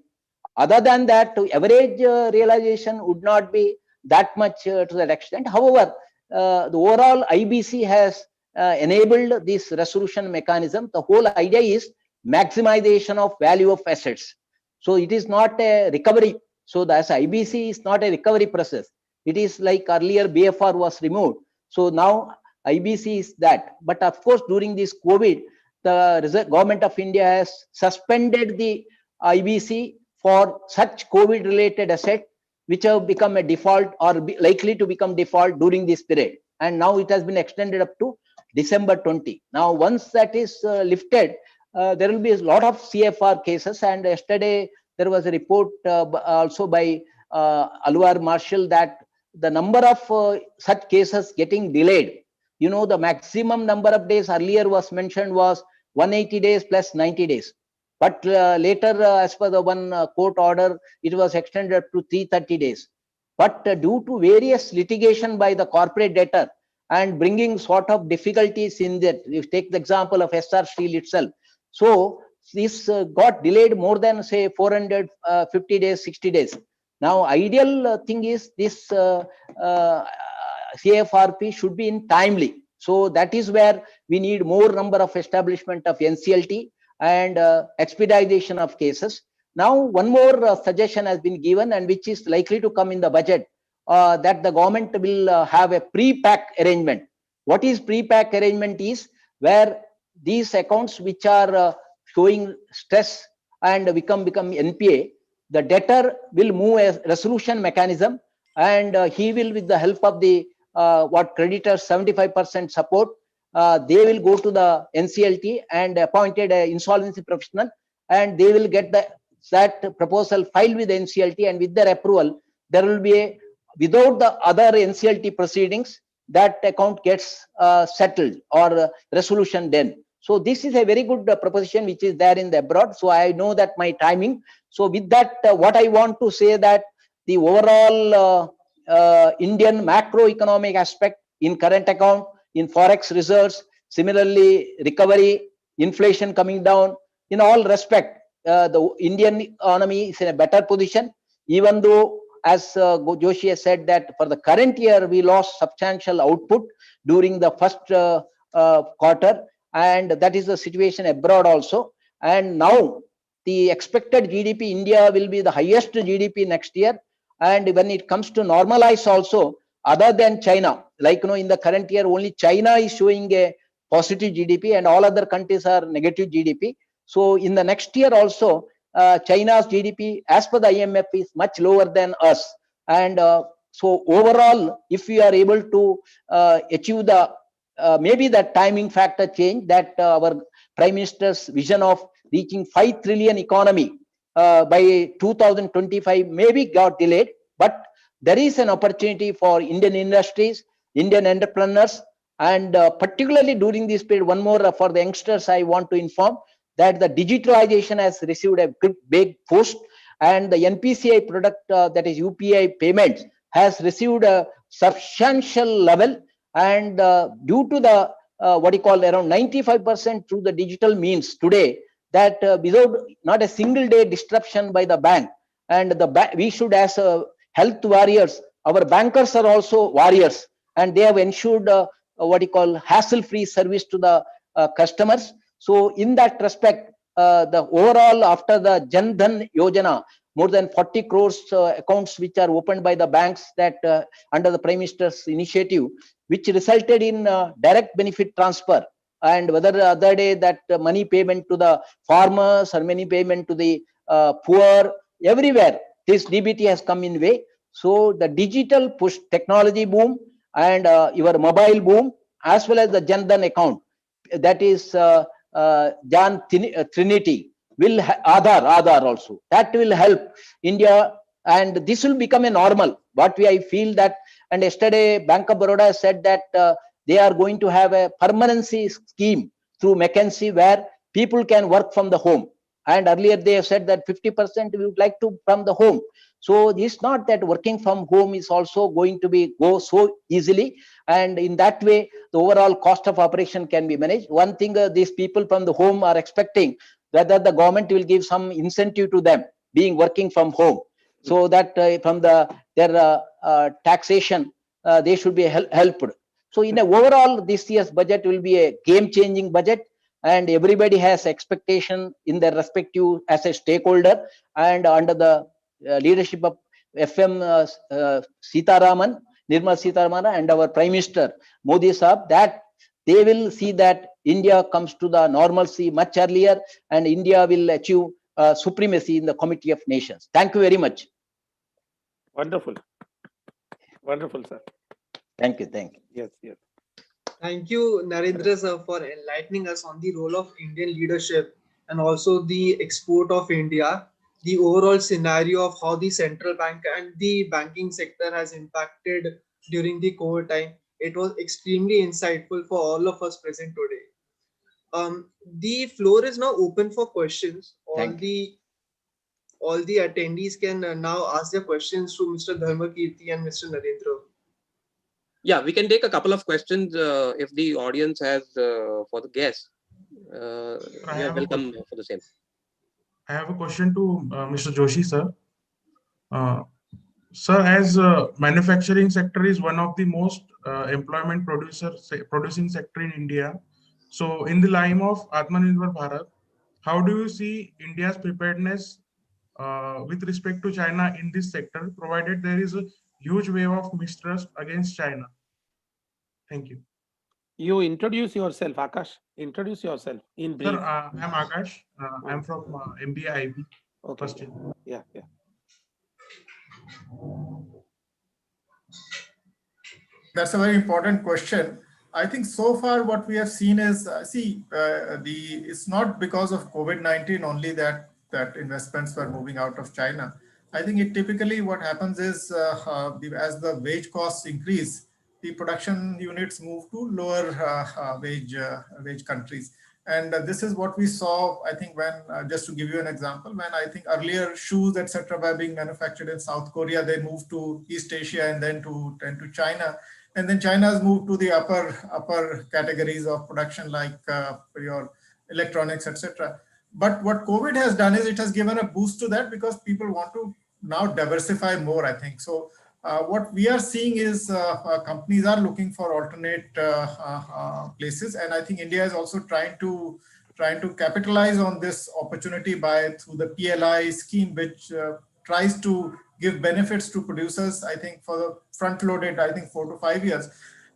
Other than that, average realization would not be that much to that extent. However, the overall IBC has enabled this resolution mechanism. The whole idea is maximization of value of assets. So it is not a recovery. So the IBC is not a recovery process. It is like earlier BFR was removed. So now IBC is that. But of course, during this COVID, the government of India has suspended the IBC for such COVID related asset which have become a default or likely to become default during this period. And now it has been extended up to December 20. Now, once that is lifted, there will be a lot of CFR cases. And yesterday, there was a report also by Alwar Marshall that the number of such cases getting delayed, you know, the maximum number of days earlier was mentioned was 180 days plus 90 days. But later, as per the one court order, it was extended up to 330 days. But due to various litigation by the corporate debtor and bringing sort of difficulties in that, you take the example of SR Steel itself. So this got delayed more than say 450 days, 60 days. Now, ideal thing is this CFRP should be in timely. So that is where we need more number of establishment of NCLT and expedition of cases. Now, one more suggestion has been given, and which is likely to come in the budget, that the government will have a pre-pack arrangement. What is pre-pack arrangement is where these accounts which are showing stress and become NPA, the debtor will move a resolution mechanism, and he will, with the help of the what creditors 75% support, they will go to the NCLT and appointed an insolvency professional, and they will get that proposal filed with the NCLT, and with their approval, there will be a, without the other NCLT proceedings, that account gets settled or resolution done. So this is a very good proposition which is there in the abroad. So I know that my timing. So with that, what I want to say that the overall Indian macroeconomic aspect in current account, in forex reserves, similarly recovery, inflation coming down, in all respect, the Indian economy is in a better position, even though, as Joshi has said, that for the current year we lost substantial output during the first quarter, and that is the situation abroad also. And now the expected GDP India will be the highest GDP next year, and when it comes to normalize also, other than China, like in the current year only China is showing a positive GDP and all other countries are negative GDP. So in the next year also, China's GDP as per the IMF is much lower than us, and so overall, if we are able to achieve the maybe that timing factor change, that our Prime Minister's vision of reaching 5 trillion economy by 2025 maybe got delayed, but there is an opportunity for Indian industries, Indian entrepreneurs, and particularly during this period, one more for the youngsters, I want to inform that the digitalization has received a big push, and the NPCI product, that is UPI payments, has received a substantial level, and due to the what you call around 95% through the digital means today, that without not a single day disruption by the bank, and we should, as health warriors, our bankers are also warriors, and they have ensured what you call hassle-free service to the customers. So in that respect, the overall, after the Jan Dhan Yojana, more than 40 crores accounts which are opened by the banks, that under the Prime Minister's initiative, which resulted in direct benefit transfer, and whether the other day that money payment to the farmers or money payment to the poor, everywhere this DBT has come in way. So the digital push, technology boom, and your mobile boom, as well as the Jan Dhan account, that is Jan Trinity, will Aadhaar also, that will help India, and this will become a normal. What I feel that, and yesterday Bank of Baroda said that they are going to have a permanency scheme through McKinsey where people can work from the home, and earlier they have said that 50% we would like to from the home. So it's not that working from home is also going to go so easily, and in that way the overall cost of operation can be managed. One thing these people from the home are expecting, whether the government will give some incentive to them being working from home, so that from their taxation they should be helped. So in a overall, this year's budget will be a game-changing budget, and everybody has expectation in their respective as a stakeholder, and under the leadership of FM Sitaraman, Nirmala Sitaraman, and our Prime Minister Modi Saab, that they will see that India comes to the normalcy much earlier, and India will achieve supremacy in the Committee of Nations. Thank you very much. Wonderful. Wonderful, sir. Thank you. Thank you. Yes, yes. Thank you, Narendra sir, for enlightening us on the role of Indian leadership and also the export of India, the overall scenario of how the central bank and the banking sector has impacted during the COVID time. It was extremely insightful for all of us present today. The floor is now open for questions. All the attendees can now ask their questions to Mr. Dharmakirti and Mr. Narendra. Yeah, we can take a couple of questions if the audience has for the guests. You're welcome for the same. I have a question to Mr. Joshi, sir. Sir, as manufacturing sector is one of the most employment producing sector in India. So in the line of Atmanirbhar Bharat, how do you see India's preparedness with respect to China in this sector, provided there is a huge wave of mistrust against China? Thank you. You introduce yourself, Akash. Introduce yourself in Sir, brief. I'm Akash. I'm from MBA IB. Okay. First year. Yeah. That's a very important question. I think so far what we have seen is, it's not because of COVID-19 only that investments were moving out of China. I think it typically what happens is as the wage costs increase, the production units move to lower wage countries. And this is what we saw, I think, when, just to give you an example, when I think earlier shoes, etc., were being manufactured in South Korea, they moved to East Asia and then to China. And then China has moved to the upper categories of production, like your electronics, etc. But what COVID has done is it has given a boost to that, because people want to now diversify more, I think. So what we are seeing is companies are looking for alternate places, and I think India is also trying to capitalize on this opportunity through the PLI scheme, which tries to give benefits to producers, I think, for the front-loaded, I think, 4 to 5 years.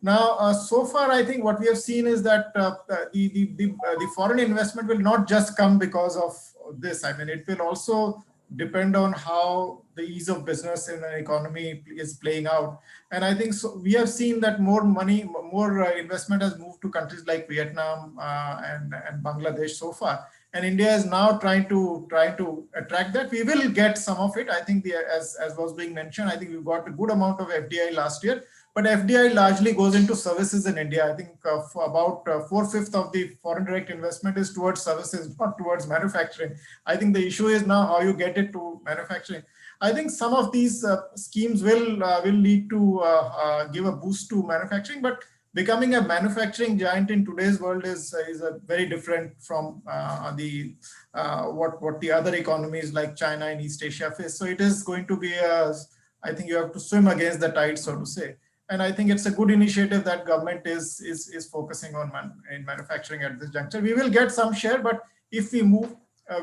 Now, so far, I think what we have seen is that the foreign investment will not just come because of this. I mean, it will also depend on how the ease of business in an economy is playing out. And I think so we have seen that more investment has moved to countries like Vietnam and Bangladesh so far. And India is now trying to attract that. We will get some of it. I think as was being mentioned, I think we got a good amount of FDI last year. But FDI largely goes into services in India. I think for about 4/5 of the foreign direct investment is towards services, not towards manufacturing. I think the issue is now how you get it to manufacturing. I think some of these schemes will lead to give a boost to manufacturing, but becoming a manufacturing giant in today's world is a very different from what the other economies like China and East Asia face. So it is going to be I think you have to swim against the tide, so to say. And I think it's a good initiative that government is focusing on in manufacturing at this juncture. We will get some share, but if we move,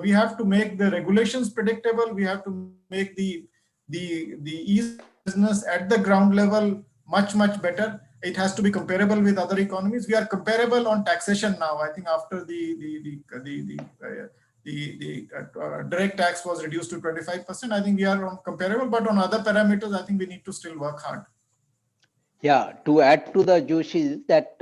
we have to make the regulations predictable. We have to make the ease of business at the ground level much better. It has to be comparable with other economies. We are comparable on taxation now. I think after the direct tax was reduced to 25%, I think we are comparable. But on other parameters, I think we need to still work hard. Yeah, to add to the Joshi, that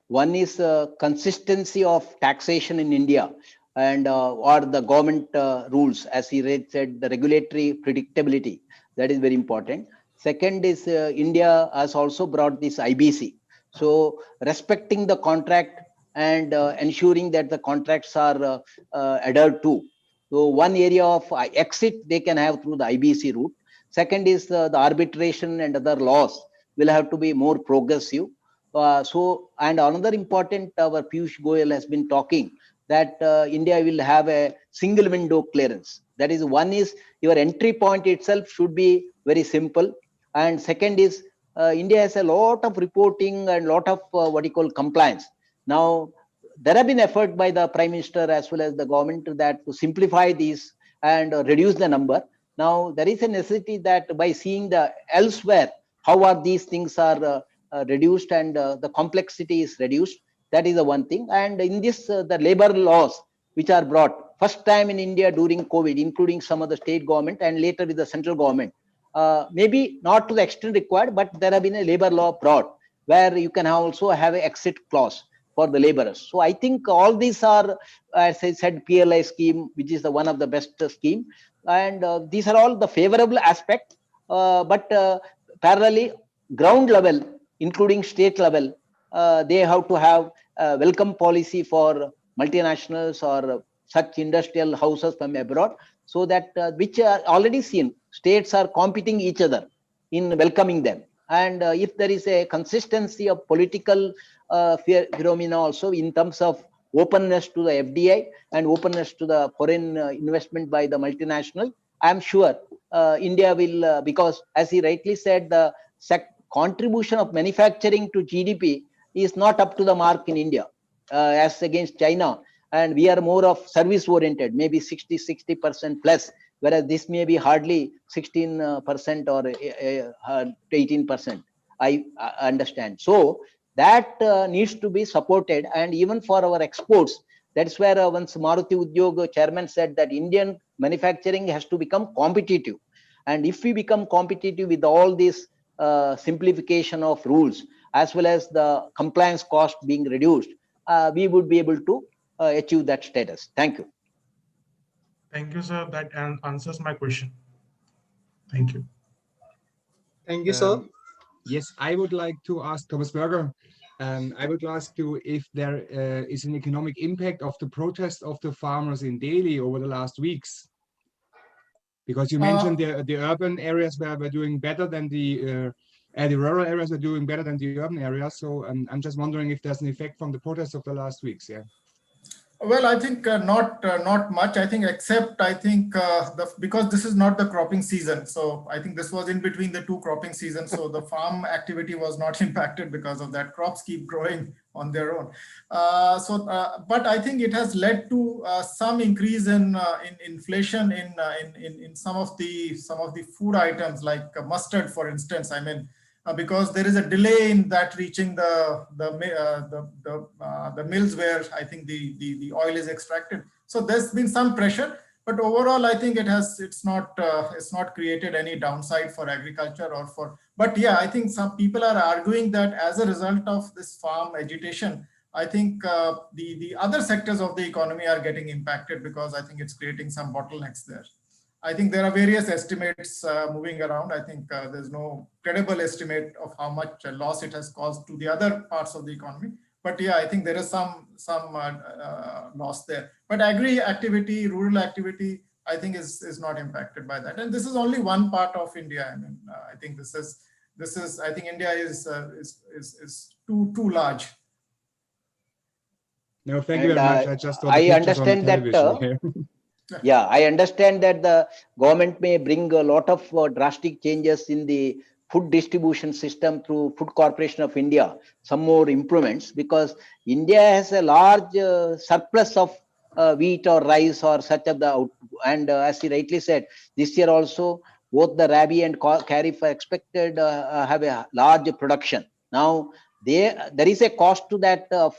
one is consistency of taxation in India, and or the government rules, as he said, the regulatory predictability. That is very important. Second is India has also brought this IBC. So respecting the contract and ensuring that the contracts are adhered to. So one area of exit they can have through the IBC route. Second is the arbitration and other laws will have to be more progressive. And another important, our Piyush Goyal has been talking that India will have a single window clearance. That is, one is your entry point itself should be very simple. And second is India has a lot of reporting and lot of what you call compliance. Now, there have been effort by the Prime Minister as well as the government to simplify these and reduce the number. Now, there is a necessity that by seeing the elsewhere, how are these things are reduced and the complexity is reduced. That is the one thing. And in this, the labor laws which are brought first time in India during COVID, including some of the state government and later with the central government, maybe not to the extent required, but there have been a labor law brought where you can also have an exit clause for the laborers. So I think all these are, as I said, PLI scheme, which is the one of the best scheme. And these are all the favorable aspect, but parallelly, ground level, including state level, they have to have a welcome policy for multinationals or such industrial houses from abroad, so that which are already seen, states are competing each other in welcoming them. And if there is a consistency of political phenomena also in terms of openness to the FDI and openness to the foreign investment by the multinational, I'm sure India will, because as he rightly said, the contribution of manufacturing to GDP is not up to the mark in India as against China. And we are more of service oriented, maybe 60% plus, whereas this may be hardly 16% or 18%. I understand. So that needs to be supported. And even for our exports, that's where once Maruti Udyog chairman said that Indian manufacturing has to become competitive. And if we become competitive with all this simplification of rules, as well as the compliance cost being reduced, we would be able to achieve that status. Thank you. Thank you, sir. That answers my question. Thank you. Thank you, sir. Yes, I would like to ask Thomas Berger. I would ask you if there is an economic impact of the protest of the farmers in Delhi over the last weeks. Because you mentioned the urban areas were doing better than the rural areas are doing better than the urban areas. So I'm just wondering if there's an effect from the protests of the last weeks. Yeah. Well, I think not much. I think except I think because this is not the cropping season, so I think this was in between the two cropping seasons. So the farm activity was not impacted because of that. Crops keep growing on their own. But I think it has led to some increase in inflation in some of the food items like mustard, for instance. I mean, because there is a delay in that reaching the mills where I think the oil is extracted. So there's been some pressure, but overall I think it's not created any downside for agriculture or for. But yeah, I think some people are arguing that as a result of this farm agitation, I think the other sectors of the economy are getting impacted because I think it's creating some bottlenecks there. I think there are various estimates moving around. I think there's no credible estimate of how much loss it has caused to the other parts of the economy. But yeah, I think there is some loss there. But agri activity, rural activity, I think is not impacted by that. And this is only one part of India. I mean, I think this is I think India is too large. No, thank you very much. I just saw the I pictures on understand that. television. Yeah, I understand that the government may bring a lot of drastic changes in the food distribution system through Food Corporation of India, some more improvements, because India has a large surplus of wheat or rice or such of the, and as he rightly said, this year also both the Rabi and Kharif are expected have a large production. Now, there is a cost to that of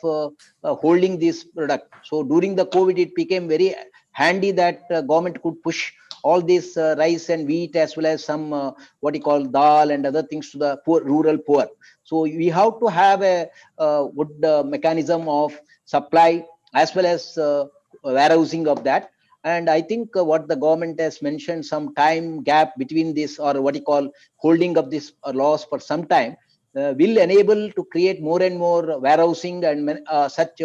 holding this product. So during the COVID, it became very handy that government could push all this rice and wheat as well as some what you call dal and other things to the poor, rural poor. So we have to have a good mechanism of supply as well as warehousing of that. And I think what the government has mentioned, some time gap between this or what you call holding of this loss for some time will enable to create more and more warehousing and such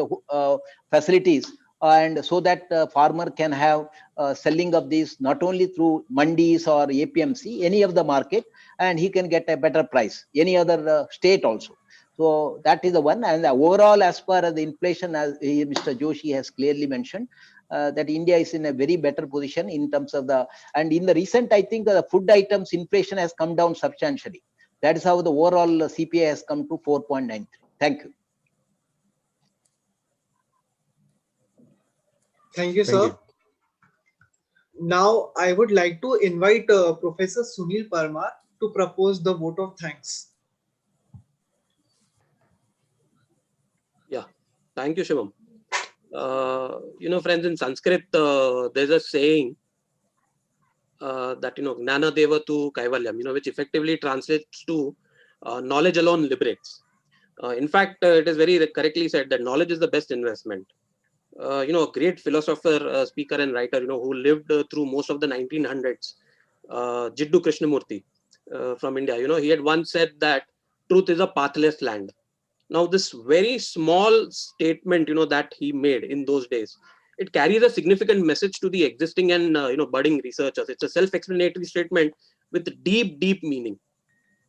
facilities. And so that farmer can have selling of these not only through mandis or APMC, any of the market, and he can get a better price, any other state also. So that is the one. And overall, as far as the inflation, as Mr. Joshi has clearly mentioned, that India is in a very better position in terms of the, and in the recent, I think the food items inflation has come down substantially. That is how the overall CPI has come to 4.93. Thank you. Thank you, sir. Now, I would like to invite Professor Sunil Parmar to propose the vote of thanks. Yeah, thank you, Shivam. Friends, in Sanskrit, there's a saying that, Gnana Devatu Kaivalyam, which effectively translates to knowledge alone liberates. In fact, it is very correctly said that knowledge is the best investment. A great philosopher, speaker and writer, who lived through most of the 1900s, Jiddu Krishnamurti from India, he had once said that truth is a pathless land. Now, this very small statement, that he made in those days, it carries a significant message to the existing and, budding researchers. It's a self-explanatory statement with deep, deep meaning,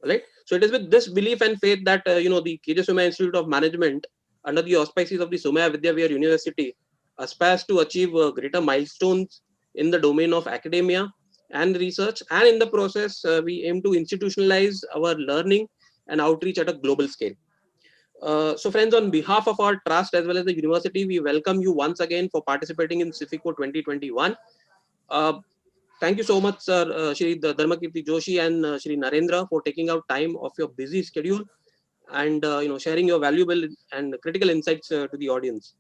right? So it is with this belief and faith that, the KJ Somaiya Institute of Management, under the auspices of the Somaiya Vidya Vihar University, aspires to achieve greater milestones in the domain of academia, and research, and in the process, we aim to institutionalize our learning and outreach at a global scale. So friends, on behalf of our trust as well as the university, we welcome you once again for participating in Sifico 2021. Thank you so much, sir, Shri Dharmakirti Joshi and Shri Narendra, for taking out time of your busy schedule and sharing your valuable and critical insights to the audience.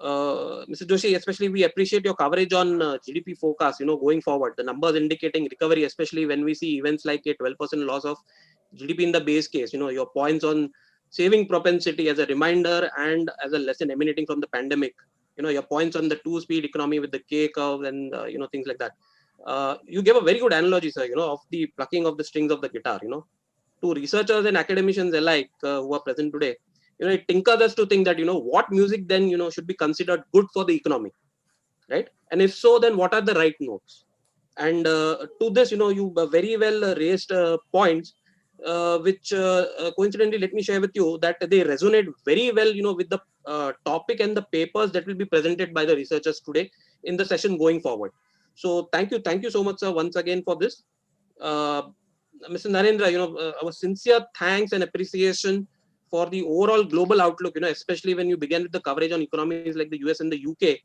Mr. Joshi, especially we appreciate your coverage on GDP forecast, going forward, the numbers indicating recovery, especially when we see events like a 12% loss of GDP in the base case, your points on saving propensity as a reminder and as a lesson emanating from the pandemic, your points on the two-speed economy with the K curve and, things like that. You gave a very good analogy, sir, of the plucking of the strings of the guitar, to researchers and academicians alike who are present today, it tinkers us to think that, what music then, should be considered good for the economy, right? And if so, then what are the right notes? And to this, you very well raised points, which coincidentally, let me share with you that they resonate very well, with the topic and the papers that will be presented by the researchers today in the session going forward. So thank you so much, sir, once again for this. Mr. Narendra, our sincere thanks and appreciation for the overall global outlook, especially when you began with the coverage on economies like the US and the UK,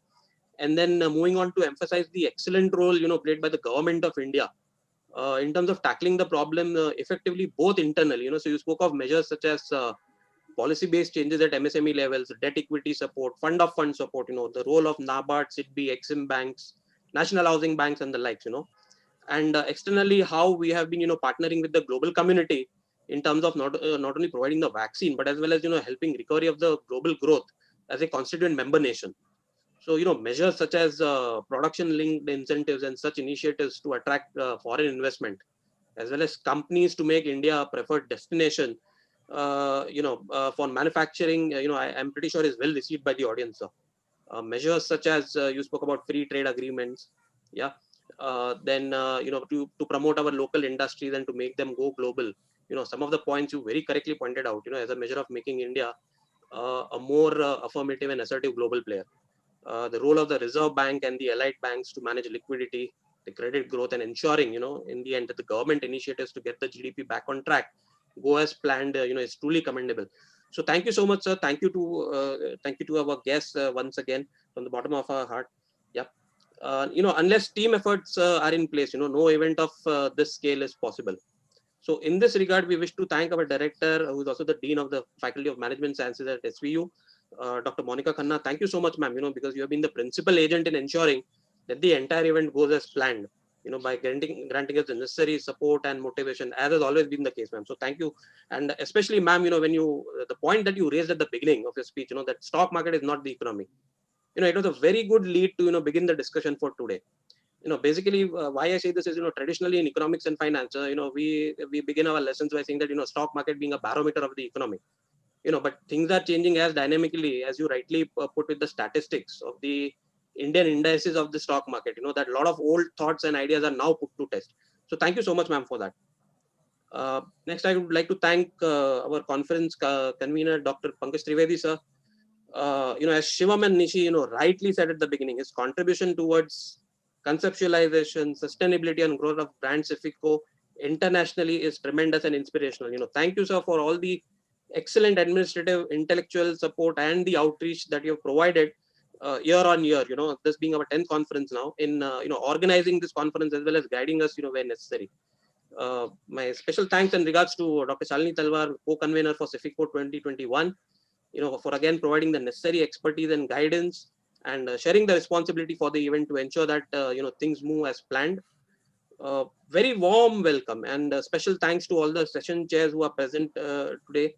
and then moving on to emphasize the excellent role, played by the government of India in terms of tackling the problem effectively, both internally, so you spoke of measures such as policy-based changes at MSME levels, debt equity support, fund of fund support, the role of NABARD, SIDBI, Exim banks, national housing banks and the likes, and externally how we have been, partnering with the global community in terms of not only providing the vaccine, but as well as, helping recovery of the global growth as a constituent member nation. So, measures such as production-linked incentives and such initiatives to attract foreign investment, as well as companies to make India a preferred destination, for manufacturing, I'm pretty sure is well received by the audience. Measures such as you spoke about free trade agreements, yeah. Then, to promote our local industries and to make them go global. Some of the points you very correctly pointed out, as a measure of making India a more affirmative and assertive global player. The role of the Reserve Bank and the allied banks to manage liquidity, the credit growth, and ensuring, in the end, that the government initiatives to get the GDP back on track go as planned, is truly commendable. So thank you so much, sir. Thank you to our guests once again from the bottom of our heart. Yep. Unless team efforts are in place, no event of this scale is possible. So in this regard, we wish to thank our director, who is also the Dean of the Faculty of Management Sciences at SVU, Dr. Monica Khanna. Thank you so much, ma'am, because you have been the principal agent in ensuring that the entire event goes as planned, by granting us the necessary support and motivation, as has always been the case, ma'am. So thank you. And especially, ma'am, when the point that you raised at the beginning of your speech, that stock market is not the economy. It was a very good lead to, begin the discussion for today. Basically why I say this is, traditionally in economics and finance, we begin our lessons by saying that, stock market being a barometer of the economy, but things are changing as dynamically as you rightly put with the statistics of the Indian indices of the stock market, that a lot of old thoughts and ideas are now put to test. So thank you so much, ma'am, for that. Next, I would like to thank our conference convener, Dr. Pankaj Trivedi, sir. As Shivam and Nishi, rightly said at the beginning, his contribution towards conceptualization, sustainability, and growth of brand Sifico internationally is tremendous and inspirational. Thank you, sir, for all the excellent administrative, intellectual support and the outreach that you have provided year on year. This being our 10th conference now, in organizing this conference as well as guiding us, where necessary. My special thanks and regards to Dr. Shalini Talwar, co-convener for Sifico 2021. For again providing the necessary expertise and guidance and sharing the responsibility for the event to ensure that things move as planned. Very warm welcome and special thanks to all the session chairs who are present today,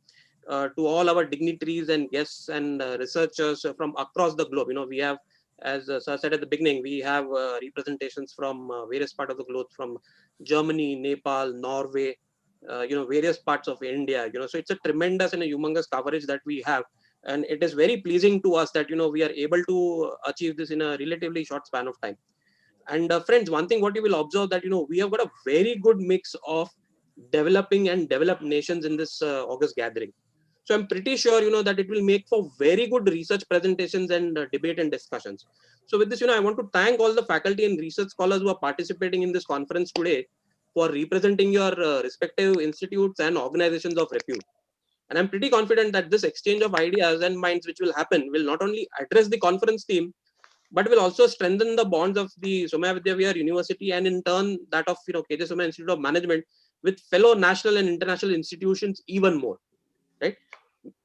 to all our dignitaries and guests and researchers from across the globe. We have, as Sir said at the beginning, we have representations from various parts of the globe, from Germany, Nepal, Norway, various parts of India, so it's a tremendous and a humongous coverage that we have. And it is very pleasing to us that, we are able to achieve this in a relatively short span of time. And friends, one thing what you will observe that, we have got a very good mix of developing and developed nations in this August gathering. So I'm pretty sure, that it will make for very good research presentations and debate and discussions. So with this, I want to thank all the faculty and research scholars who are participating in this conference today for representing your respective institutes and organizations of repute. And I'm pretty confident that this exchange of ideas and minds which will happen will not only address the conference theme, but will also strengthen the bonds of the Somaiya Vidya Vihar University and in turn that of KJ Somaiya Institute of Management with fellow national and international institutions even more. Right?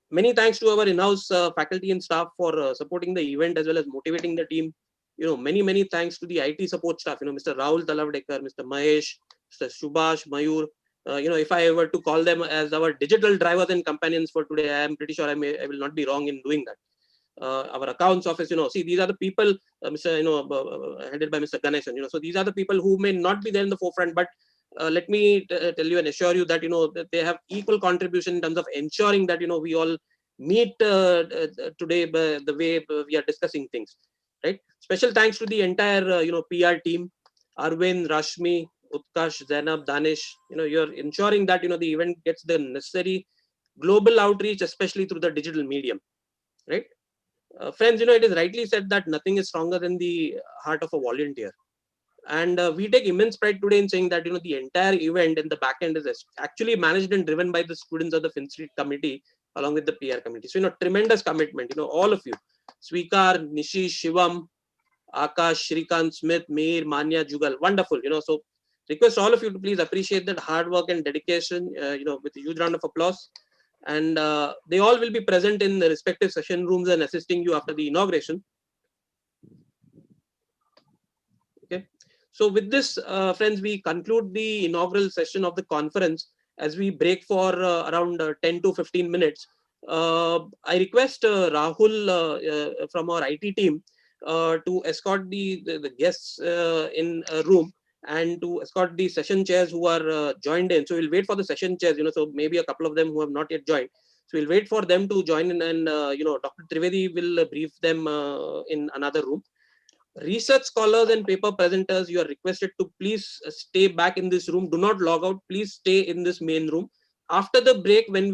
Many thanks to our in-house faculty and staff for supporting the event as well as motivating the team. Many thanks to the IT support staff. Mr. Rahul Talavdekar, Mr. Mahesh, Mr. Subhash, Mayur. If I were to call them as our digital drivers and companions for today, I am pretty sure I will not be wrong in doing that. Our accounts office, see, these are the people, headed by Mr. Ganeshan. So these are the people who may not be there in the forefront, but let me tell you and assure you that that they have equal contribution in terms of ensuring that we all meet today the way we are discussing things. Right. Special thanks to the entire PR team, Arvind, Rashmi, Utkash, Zainab, Danish. You're ensuring that the event gets the necessary global outreach, especially through the digital medium. Right. Friends, it is rightly said that nothing is stronger than the heart of a volunteer. And we take immense pride today in saying that the entire event in the back end is actually managed and driven by the students of the Finstreet committee along with the PR committee. So tremendous commitment. All of you, Swikar, Nishi, Shivam, Akash, Shrikant, Smith, Meir, Manya, Jugal, wonderful. So request all of you to please appreciate that hard work and dedication. With a huge round of applause. And they all will be present in the respective session rooms and assisting you after the inauguration. Okay. So with this, friends, we conclude the inaugural session of the conference as we break for around 10 to 15 minutes. I request Rahul from our IT team to escort the guests in a room and to escort the session chairs who are joined in. So we'll wait for the session chairs, so maybe a couple of them who have not yet joined. So we'll wait for them to join in and, Dr. Trivedi will brief them in another room. Research scholars and paper presenters, you are requested to please stay back in this room. Do not log out. Please stay in this main room. After the break, when